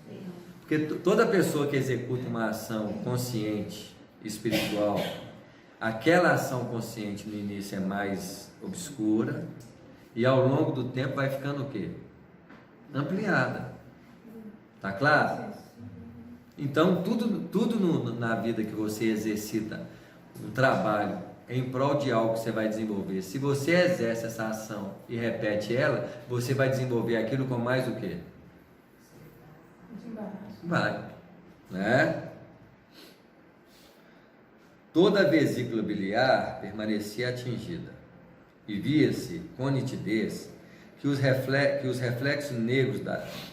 tempo. Porque toda pessoa que executa uma ação consciente, espiritual, aquela ação consciente no início é mais obscura e ao longo do tempo vai ficando o quê? Ampliada. Tá claro? Então, tudo na vida que você exercita um trabalho em prol de algo que você vai desenvolver, se você exerce essa ação e repete ela, você vai desenvolver aquilo com mais o quê? Vai, né? Toda a vesícula biliar permanecia atingida e via-se com nitidez que os reflexos negros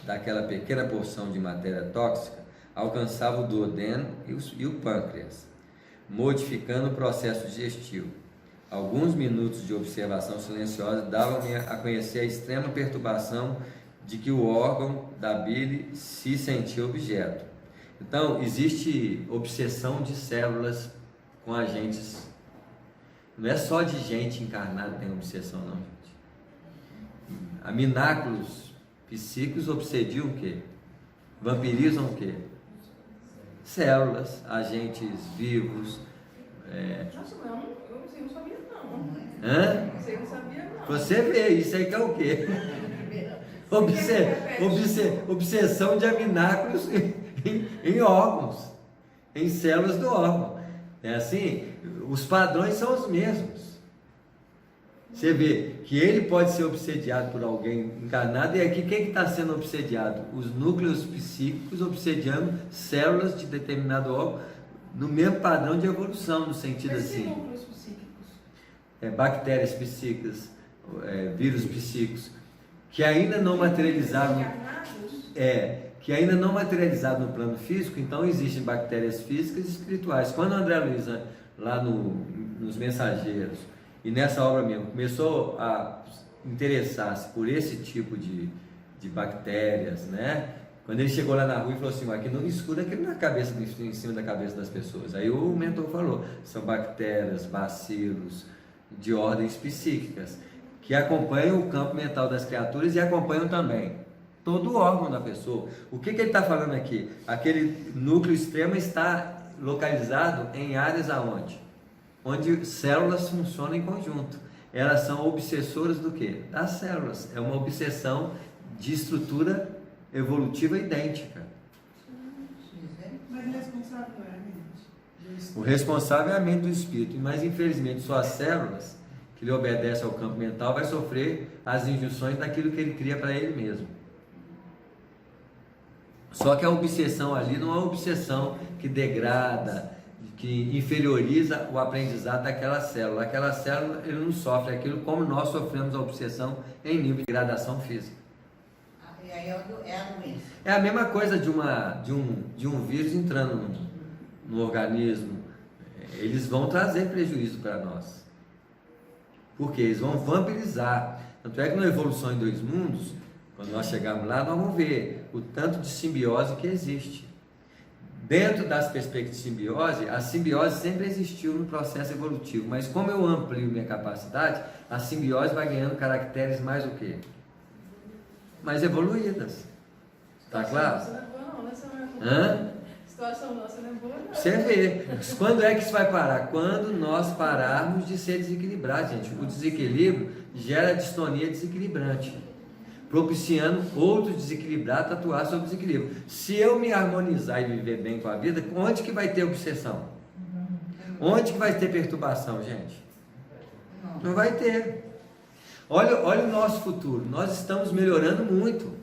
daquela pequena porção de matéria tóxica alcançavam o duodeno e o pâncreas, modificando o processo digestivo. Alguns minutos de observação silenciosa davam-me a conhecer a extrema perturbação de que o órgão da bile se sentia objeto. Então, existe obsessão de células com agentes. Não é só de gente encarnada que tem obsessão, não, gente. Amináculos psíquicos obsediam o quê? Vampirizam o quê? Células, agentes vivos. Nossa, mas eu não sabia não. Hã? Você não sabia não. Você vê, isso aí que é o quê? Obsessão de amináculos em órgãos, em células do órgão. É assim, os padrões são os mesmos. Você vê que ele pode ser obsediado por alguém encarnado, e aqui quem está sendo obsediado? Os núcleos psíquicos obsediando células de determinado órgão no mesmo padrão de evolução, no sentido Mas assim. núcleos psíquicos? Bactérias psíquicas, vírus psíquicos, que ainda não materializaram. Que ainda não materializado no plano físico. Então existem bactérias físicas e espirituais. Quando a André Luiza, lá nos Mensageiros, e nessa obra mesmo, começou a interessar-se por esse tipo de bactérias, né? Quando ele chegou lá na rua e falou assim, aqui não escuta aquilo na cabeça, em cima da cabeça das pessoas. Aí o mentor falou, são bactérias, bacilos, de ordens psíquicas, que acompanham o campo mental das criaturas e acompanham também todo o órgão da pessoa. O que ele está falando aqui? Aquele núcleo extremo está localizado em áreas aonde? Onde células funcionam em conjunto. Elas são obsessoras do quê? Das células. É uma obsessão de estrutura evolutiva idêntica. Mas o responsável é a mente. O responsável é a mente do espírito, mas infelizmente suas células, que lhe obedecem ao campo mental, vai sofrer as injunções daquilo que ele cria para ele mesmo. Só que a obsessão ali não é uma obsessão que degrada, que inferioriza o aprendizado daquela célula. Aquela célula, ele não sofre aquilo como nós sofremos a obsessão em nível de degradação física. E aí é a doença. É a mesma coisa de um vírus entrando no organismo. Eles vão trazer prejuízo para nós. Porque eles vão vampirizar. Tanto é que na Evolução em Dois Mundos, quando nós chegarmos lá, nós vamos ver o tanto de simbiose que existe. Dentro das perspectivas de simbiose, a simbiose sempre existiu no processo evolutivo, mas como eu amplio minha capacidade, a simbiose vai ganhando caracteres mais o quê? Mais evoluídas. Tá claro? Situação nossa não é boa, não. Você vê. Quando é que isso vai parar? Quando nós pararmos de ser desequilibrados, gente. O desequilíbrio gera distonia desequilibrante, propiciando outro desequilibrado a atuar sobre o desequilíbrio. Se eu me harmonizar e viver bem com a vida, onde que vai ter obsessão? Onde que vai ter perturbação, gente? Não vai ter. Olha o nosso futuro. Nós estamos melhorando muito.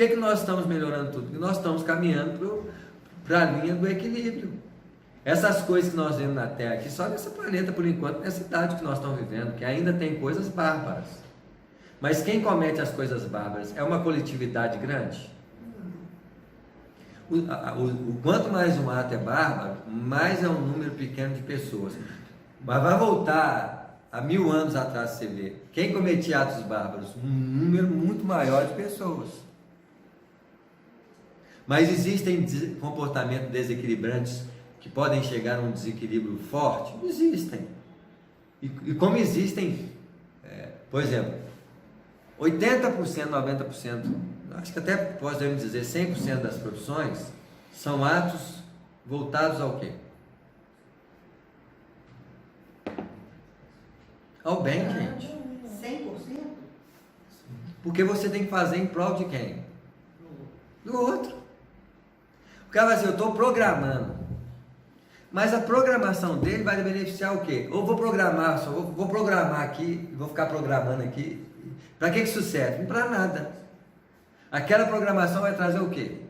que nós estamos melhorando tudo? Porque nós estamos caminhando para a linha do equilíbrio. Essas coisas que nós vemos na Terra aqui, só nesse planeta por enquanto, nessa idade que nós estamos vivendo, que ainda tem coisas bárbaras. Mas quem comete as coisas bárbaras é uma coletividade grande? O quanto mais um ato é bárbaro, mais é um número pequeno de pessoas. Mas vai voltar a 1000 anos atrás, você vê, quem cometia atos bárbaros? Um número muito maior de pessoas. Mas existem comportamentos desequilibrantes que podem chegar a um desequilíbrio forte? Existem. E como existem, por exemplo, 80%, 90%, acho que até podemos dizer 100% das profissões são atos voltados ao quê? Ao bem, gente. 100%? Porque você tem que fazer em prol de quem? Do outro. O cara vai dizer, eu estou programando. Mas a programação dele vai beneficiar o quê? Ou vou programar, só vou programar aqui, vou ficar programando aqui. Para que isso serve? Para nada. Aquela programação vai trazer o quê?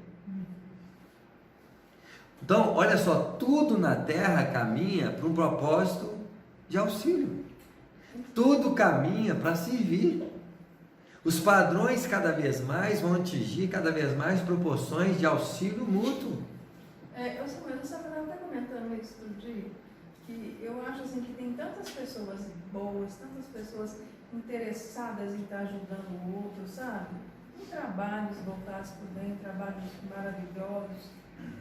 Então, olha só, tudo na Terra caminha para um propósito de auxílio. Tudo caminha para servir. Os padrões cada vez mais vão atingir cada vez mais proporções de auxílio mútuo. Eu estava até comentando isso outro dia, que eu acho assim que tem tantas pessoas boas, tantas pessoas interessadas em estar ajudando o outro, sabe? Em trabalhos voltados para o bem, trabalhos maravilhosos,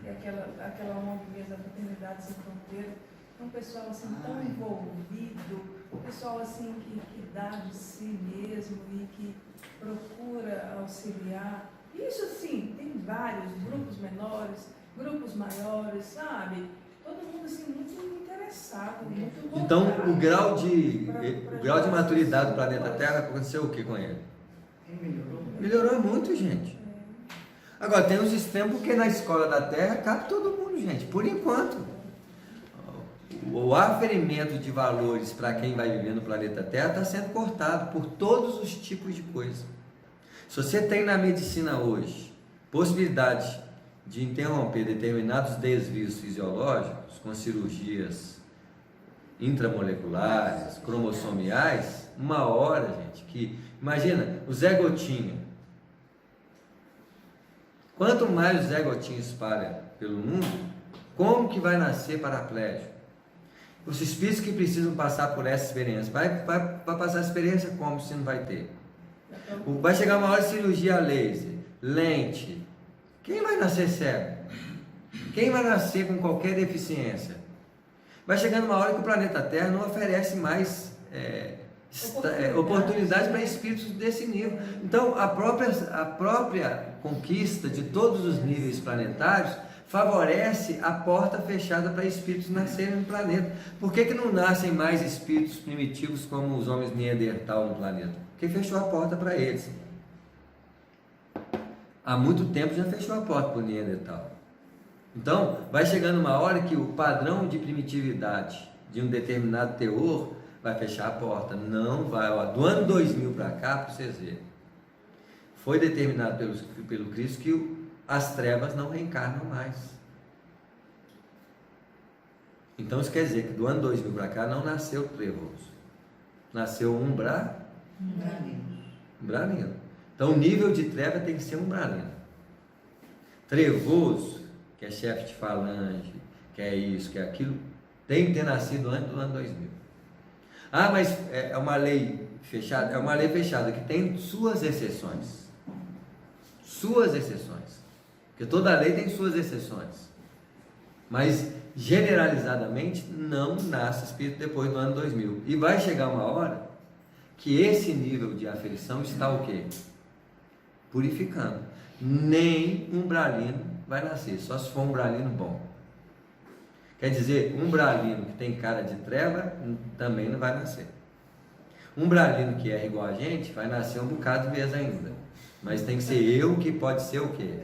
e aquela ONG mesmo, a Fraternidade Sem Fronteira, um pessoal assim tão envolvido, um pessoal assim que dá de si mesmo e que procura auxiliar. Isso sim, tem vários grupos menores, grupos maiores, sabe? Todo mundo assim muito interessado, muito voltado. Então, o grau de maturidade do planeta Terra aconteceu o que com ele? Melhorou muito, gente. Agora, tem uns extremos porque na escola da Terra cabe todo mundo, gente, por enquanto. O aferimento de valores para quem vai viver no planeta Terra está sendo cortado por todos os tipos de coisa. Se você tem na medicina hoje possibilidade de interromper determinados desvios fisiológicos com cirurgias intramoleculares, cromossomiais, uma hora, gente, que... Imagina, o Zé Gotinha. Quanto mais o Zé Gotinha espalha pelo mundo, como que vai nascer paraplégico? Os espíritos que precisam passar por essa experiência, vai passar a experiência como se não vai ter? Vai chegar uma hora de cirurgia laser, lente. Quem vai nascer cego? Quem vai nascer com qualquer deficiência? Vai chegando uma hora que o planeta Terra não oferece mais oportunidades para espíritos desse nível. Então, a própria conquista de todos os níveis planetários favorece a porta fechada para espíritos nascerem no planeta. Por que não nascem mais espíritos primitivos como os homens Neandertal no planeta? Porque fechou a porta para eles. Há muito tempo já fechou a porta para o Neandertal. Então, vai chegando uma hora que o padrão de primitividade de um determinado teor vai fechar a porta. Não vai, do ano 2000 para cá, para vocês verem, foi determinado pelo Cristo que as trevas não reencarnam mais. Então isso quer dizer que do ano 2000 para cá não nasceu trevoso, nasceu umbralino. Então o nível de treva tem que ser umbralino. Trevoso, que é chefe de falange, que é isso, que é aquilo, tem que ter nascido antes do ano 2000. Ah, mas é uma lei fechada? É uma lei fechada que tem suas exceções. Suas exceções. Porque toda lei tem suas exceções. Mas, generalizadamente, não nasce espírito depois do ano 2000. E vai chegar uma hora que esse nível de aferição está o quê? Purificando. Nem umbralino vai nascer, só se for um umbralino bom. Quer dizer, um umbralino que tem cara de treva também não vai nascer. Um umbralino que é igual a gente vai nascer um bocado de vez ainda. Mas tem que ser eu que pode ser o quê?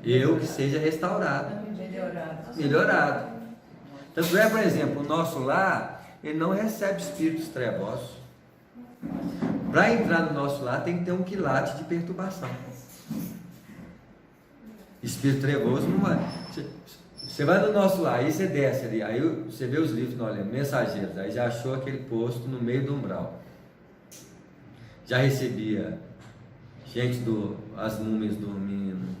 Eu que seja restaurado. Melhorado. Tanto é, por exemplo, o nosso lar, ele não recebe espíritos trevosos. Para entrar no nosso lar tem que ter um quilate de perturbação. Espírito trevoso não vai. Você vai no nosso lar, aí você desce ali, aí você vê os livros, não, olha, mensageiros, aí já achou aquele posto no meio do umbral. Já recebia gente as múmias dormindo.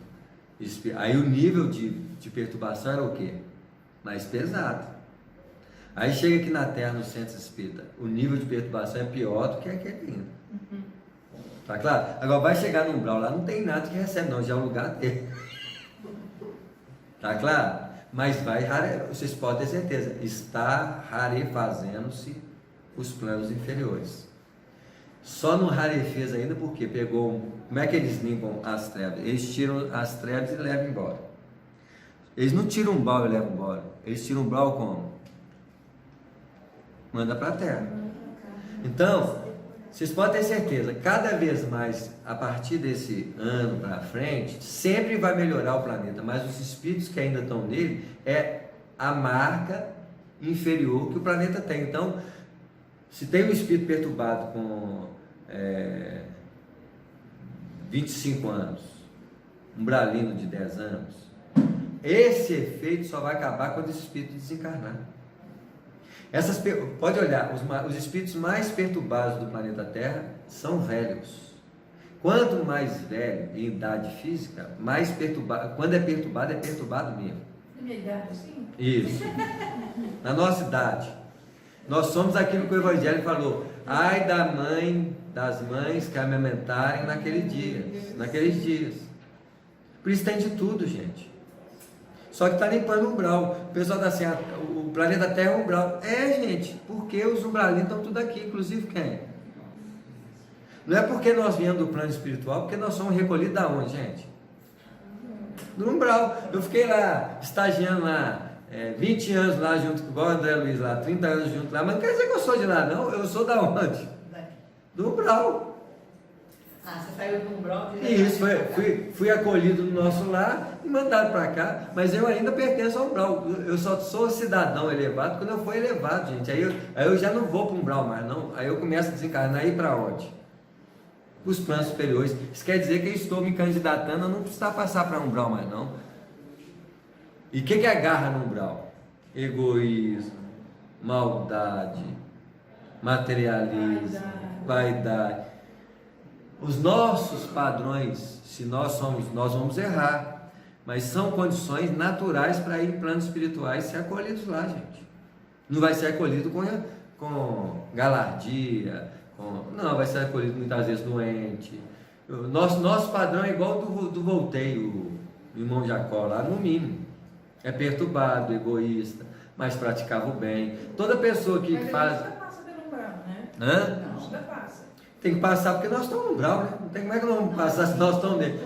Aí o nível de perturbação era o quê? Mais pesado. Aí chega aqui na Terra, no centro espírita, o nível de perturbação é pior do que aquele ainda. Tá claro? Agora vai chegar no umbral lá, não tem nada que recebe não, já é o lugar dele. Tá claro? Mas vocês podem ter certeza, está rarefazendo-se os planos inferiores. Só não rarefez ainda porque como é que eles limpam as trevas? Eles tiram as trevas e levam embora. Eles não tiram um umbral e levam embora. Eles tiram um umbral como? Manda para a terra. Então, vocês podem ter certeza, cada vez mais, a partir desse ano para frente, sempre vai melhorar o planeta, mas os espíritos que ainda estão nele é a marca inferior que o planeta tem. Então, se tem um espírito perturbado com 25 anos, um bralino de 10 anos, esse efeito só vai acabar quando esse espírito desencarnar. Pode olhar, os espíritos mais perturbados do planeta Terra são velhos. Quanto mais velho em idade física, mais perturbado. Quando é perturbado mesmo. Na minha idade, sim? Isso. Na nossa idade. Nós somos aquilo que o Evangelho falou. Ai das mães que amamentarem naqueles dias. Por isso tem de tudo, gente. Só que está limpando o umbral. O pessoal está assim, o planeta Terra é um umbral. Gente, porque os umbralinos estão tudo aqui, inclusive quem? Não é porque nós viemos do plano espiritual, porque nós somos recolhidos da onde, gente? Do umbral. Eu fiquei lá, estagiando lá, 20 anos lá junto com o André Luiz lá, 30 anos junto lá, mas não quer dizer que eu sou de lá, não. Eu sou da onde? Do umbral. Você saiu do umbral? Isso, fui acolhido no nosso lar e mandado para cá, mas eu ainda pertenço ao umbral. Eu só sou cidadão elevado quando eu for elevado, gente. Aí eu já não vou para o umbral mais, não. Aí eu começo a desencarnar e ir para onde? Os planos superiores. Isso quer dizer que eu estou me candidatando a não precisar passar para umbral mais, não. E o que agarra no umbral? Egoísmo, maldade, materialismo, vaidade. Os nossos padrões, se nós vamos errar, mas são condições naturais para ir em planos espirituais e ser acolhidos lá, gente. Não vai ser acolhido com galardia, não, vai ser acolhido muitas vezes doente. Nosso padrão é igual do Voltaire, o irmão Jacó lá, no mínimo. É perturbado, egoísta, mas praticava o bem. Toda pessoa que faz... Mas a gente passa pelo umbral, né? Hã? Não, ainda passa. Tem que passar porque nós estamos no umbral, né? Não tem como é que nós vamos passar se nós estamos nele.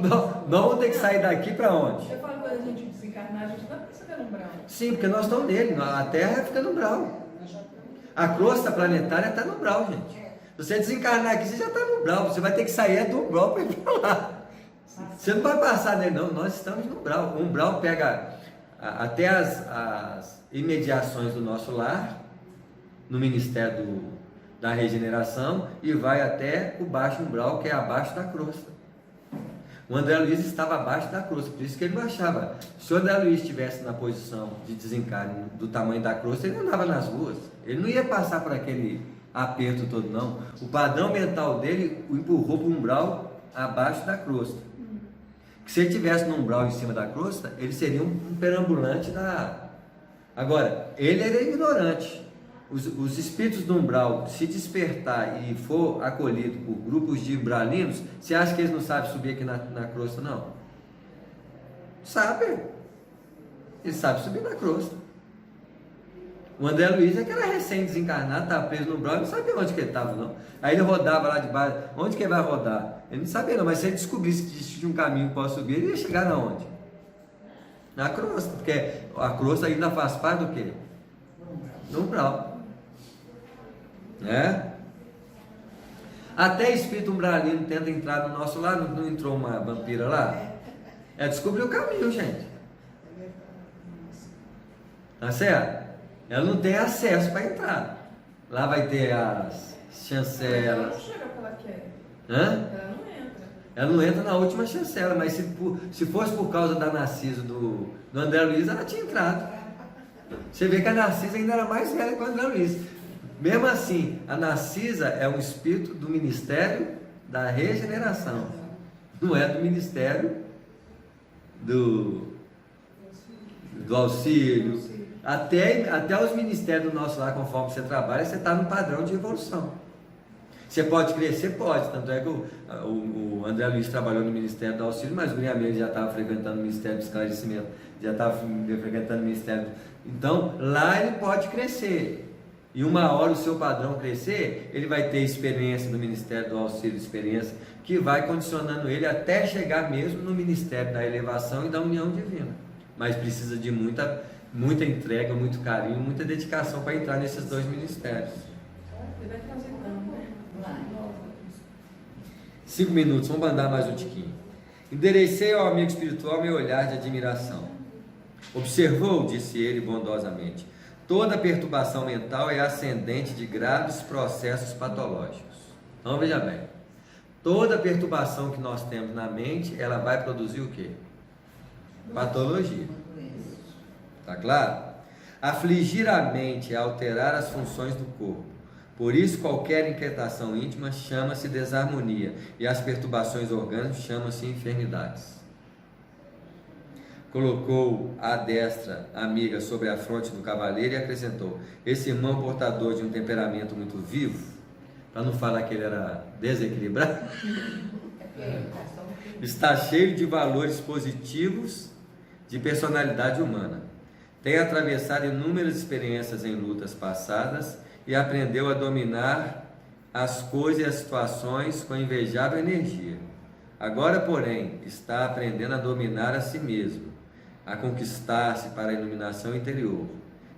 Nós vamos ter que sair daqui para onde? Eu falo, quando a gente desencarnar, a gente não passa pelo umbral. Sim, porque nós estamos nele. A Terra fica no umbral. A crosta planetária está no umbral, gente. Se você desencarnar aqui, você já está no umbral. Você vai ter que sair do umbral para ir para lá. Você não vai passar nele, não. Nós estamos no umbral. O umbral pega até as imediações do nosso lar, no Ministério da Regeneração, e vai até o baixo umbral, que é abaixo da crosta. O André Luiz estava abaixo da crosta, por isso que ele não achava. Se o André Luiz estivesse na posição de desencarne do tamanho da crosta, ele não andava nas ruas. Ele não ia passar por aquele aperto todo, não. O padrão mental dele o empurrou para o umbral abaixo da crosta. Que se ele estivesse no umbral em cima da crosta, ele seria um perambulante da... Agora, ele era ignorante. Os espíritos do umbral, se despertar e for acolhido por grupos de umbralinos, você acha que eles não sabem subir aqui na crosta, não? Sabe. Eles sabem subir na crosta. O André Luiz é que era recém-desencarnado, estava preso no umbral, ele não sabia onde que ele estava, não. Aí ele rodava lá de baixo. Onde que ele vai rodar? Ele não sabia, não, mas se ele descobrisse que existia um caminho para subir, ele ia chegar na onde? Na crosta, porque a crosta ainda faz parte do quê? Do umbral. Né? Até espírito umbralino tenta entrar no nosso lar, não entrou uma vampira lá? Descobriu o caminho, gente. Tá certo? Ela não tem acesso para entrar. Lá vai ter as chancelas. Ela não chega pela quer. Hã? Ela não entra. Ela não entra na última chancela, mas se fosse por causa da Narcisa do André Luiz, ela tinha entrado. Você vê que a Narcisa ainda era mais velha que o André Luiz. Mesmo assim, a Narcisa é um espírito do Ministério da Regeneração. Não é do Ministério do auxílio. Até os ministérios do nosso lar, conforme você trabalha, você está no padrão de evolução. Você pode crescer? Pode. Tanto é que o André Luiz trabalhou no Ministério do Auxílio, mas o William Mendes já estava frequentando o Ministério do Esclarecimento, já estava frequentando o Ministério. Então, lá ele pode crescer. E uma hora o seu padrão crescer, ele vai ter experiência no Ministério do Auxílio, experiência que vai condicionando ele até chegar mesmo no Ministério da Elevação e da União Divina. Mas precisa de muita entrega, muito carinho, muita dedicação para entrar nesses dois ministérios. Ele vai transitando, né? 5 minutos, vamos andar mais um tiquinho. Enderecei ao amigo espiritual meu olhar de admiração. Observou, disse ele bondosamente, toda perturbação mental é ascendente de graves processos patológicos. Então veja bem, toda perturbação que nós temos na mente, ela vai produzir o quê? Patologia. Tá claro? Afligir a mente é alterar as funções do corpo. Por isso, qualquer inquietação íntima chama-se desarmonia e as perturbações orgânicas chamam-se enfermidades. Colocou a destra amiga sobre a fronte do cavaleiro e acrescentou: esse irmão portador de um temperamento muito vivo, para não falar que ele era desequilibrado, está cheio de valores positivos de personalidade humana. Tem atravessado inúmeras experiências em lutas passadas e aprendeu a dominar as coisas e as situações com invejável energia. Agora, porém, está aprendendo a dominar a si mesmo, a conquistar-se para a iluminação interior.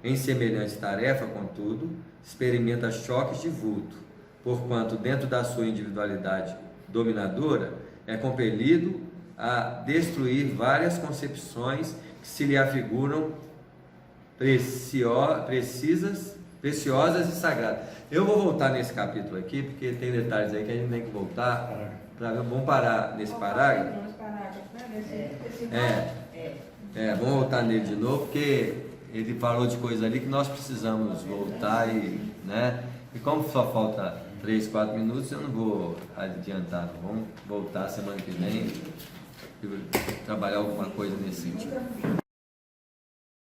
Em semelhante tarefa, contudo, experimenta choques de vulto, porquanto dentro da sua individualidade dominadora é compelido a destruir várias concepções que se lhe afiguram preciosas e sagradas. Eu vou voltar nesse capítulo aqui, porque tem detalhes aí que a gente tem que voltar. Vamos parar nesse parágrafo. Vamos voltar nele de novo, porque ele falou de coisas ali que nós precisamos voltar e como só falta 3, 4 minutos, eu não vou adiantar. Vamos voltar semana que vem e trabalhar alguma coisa nesse sentido.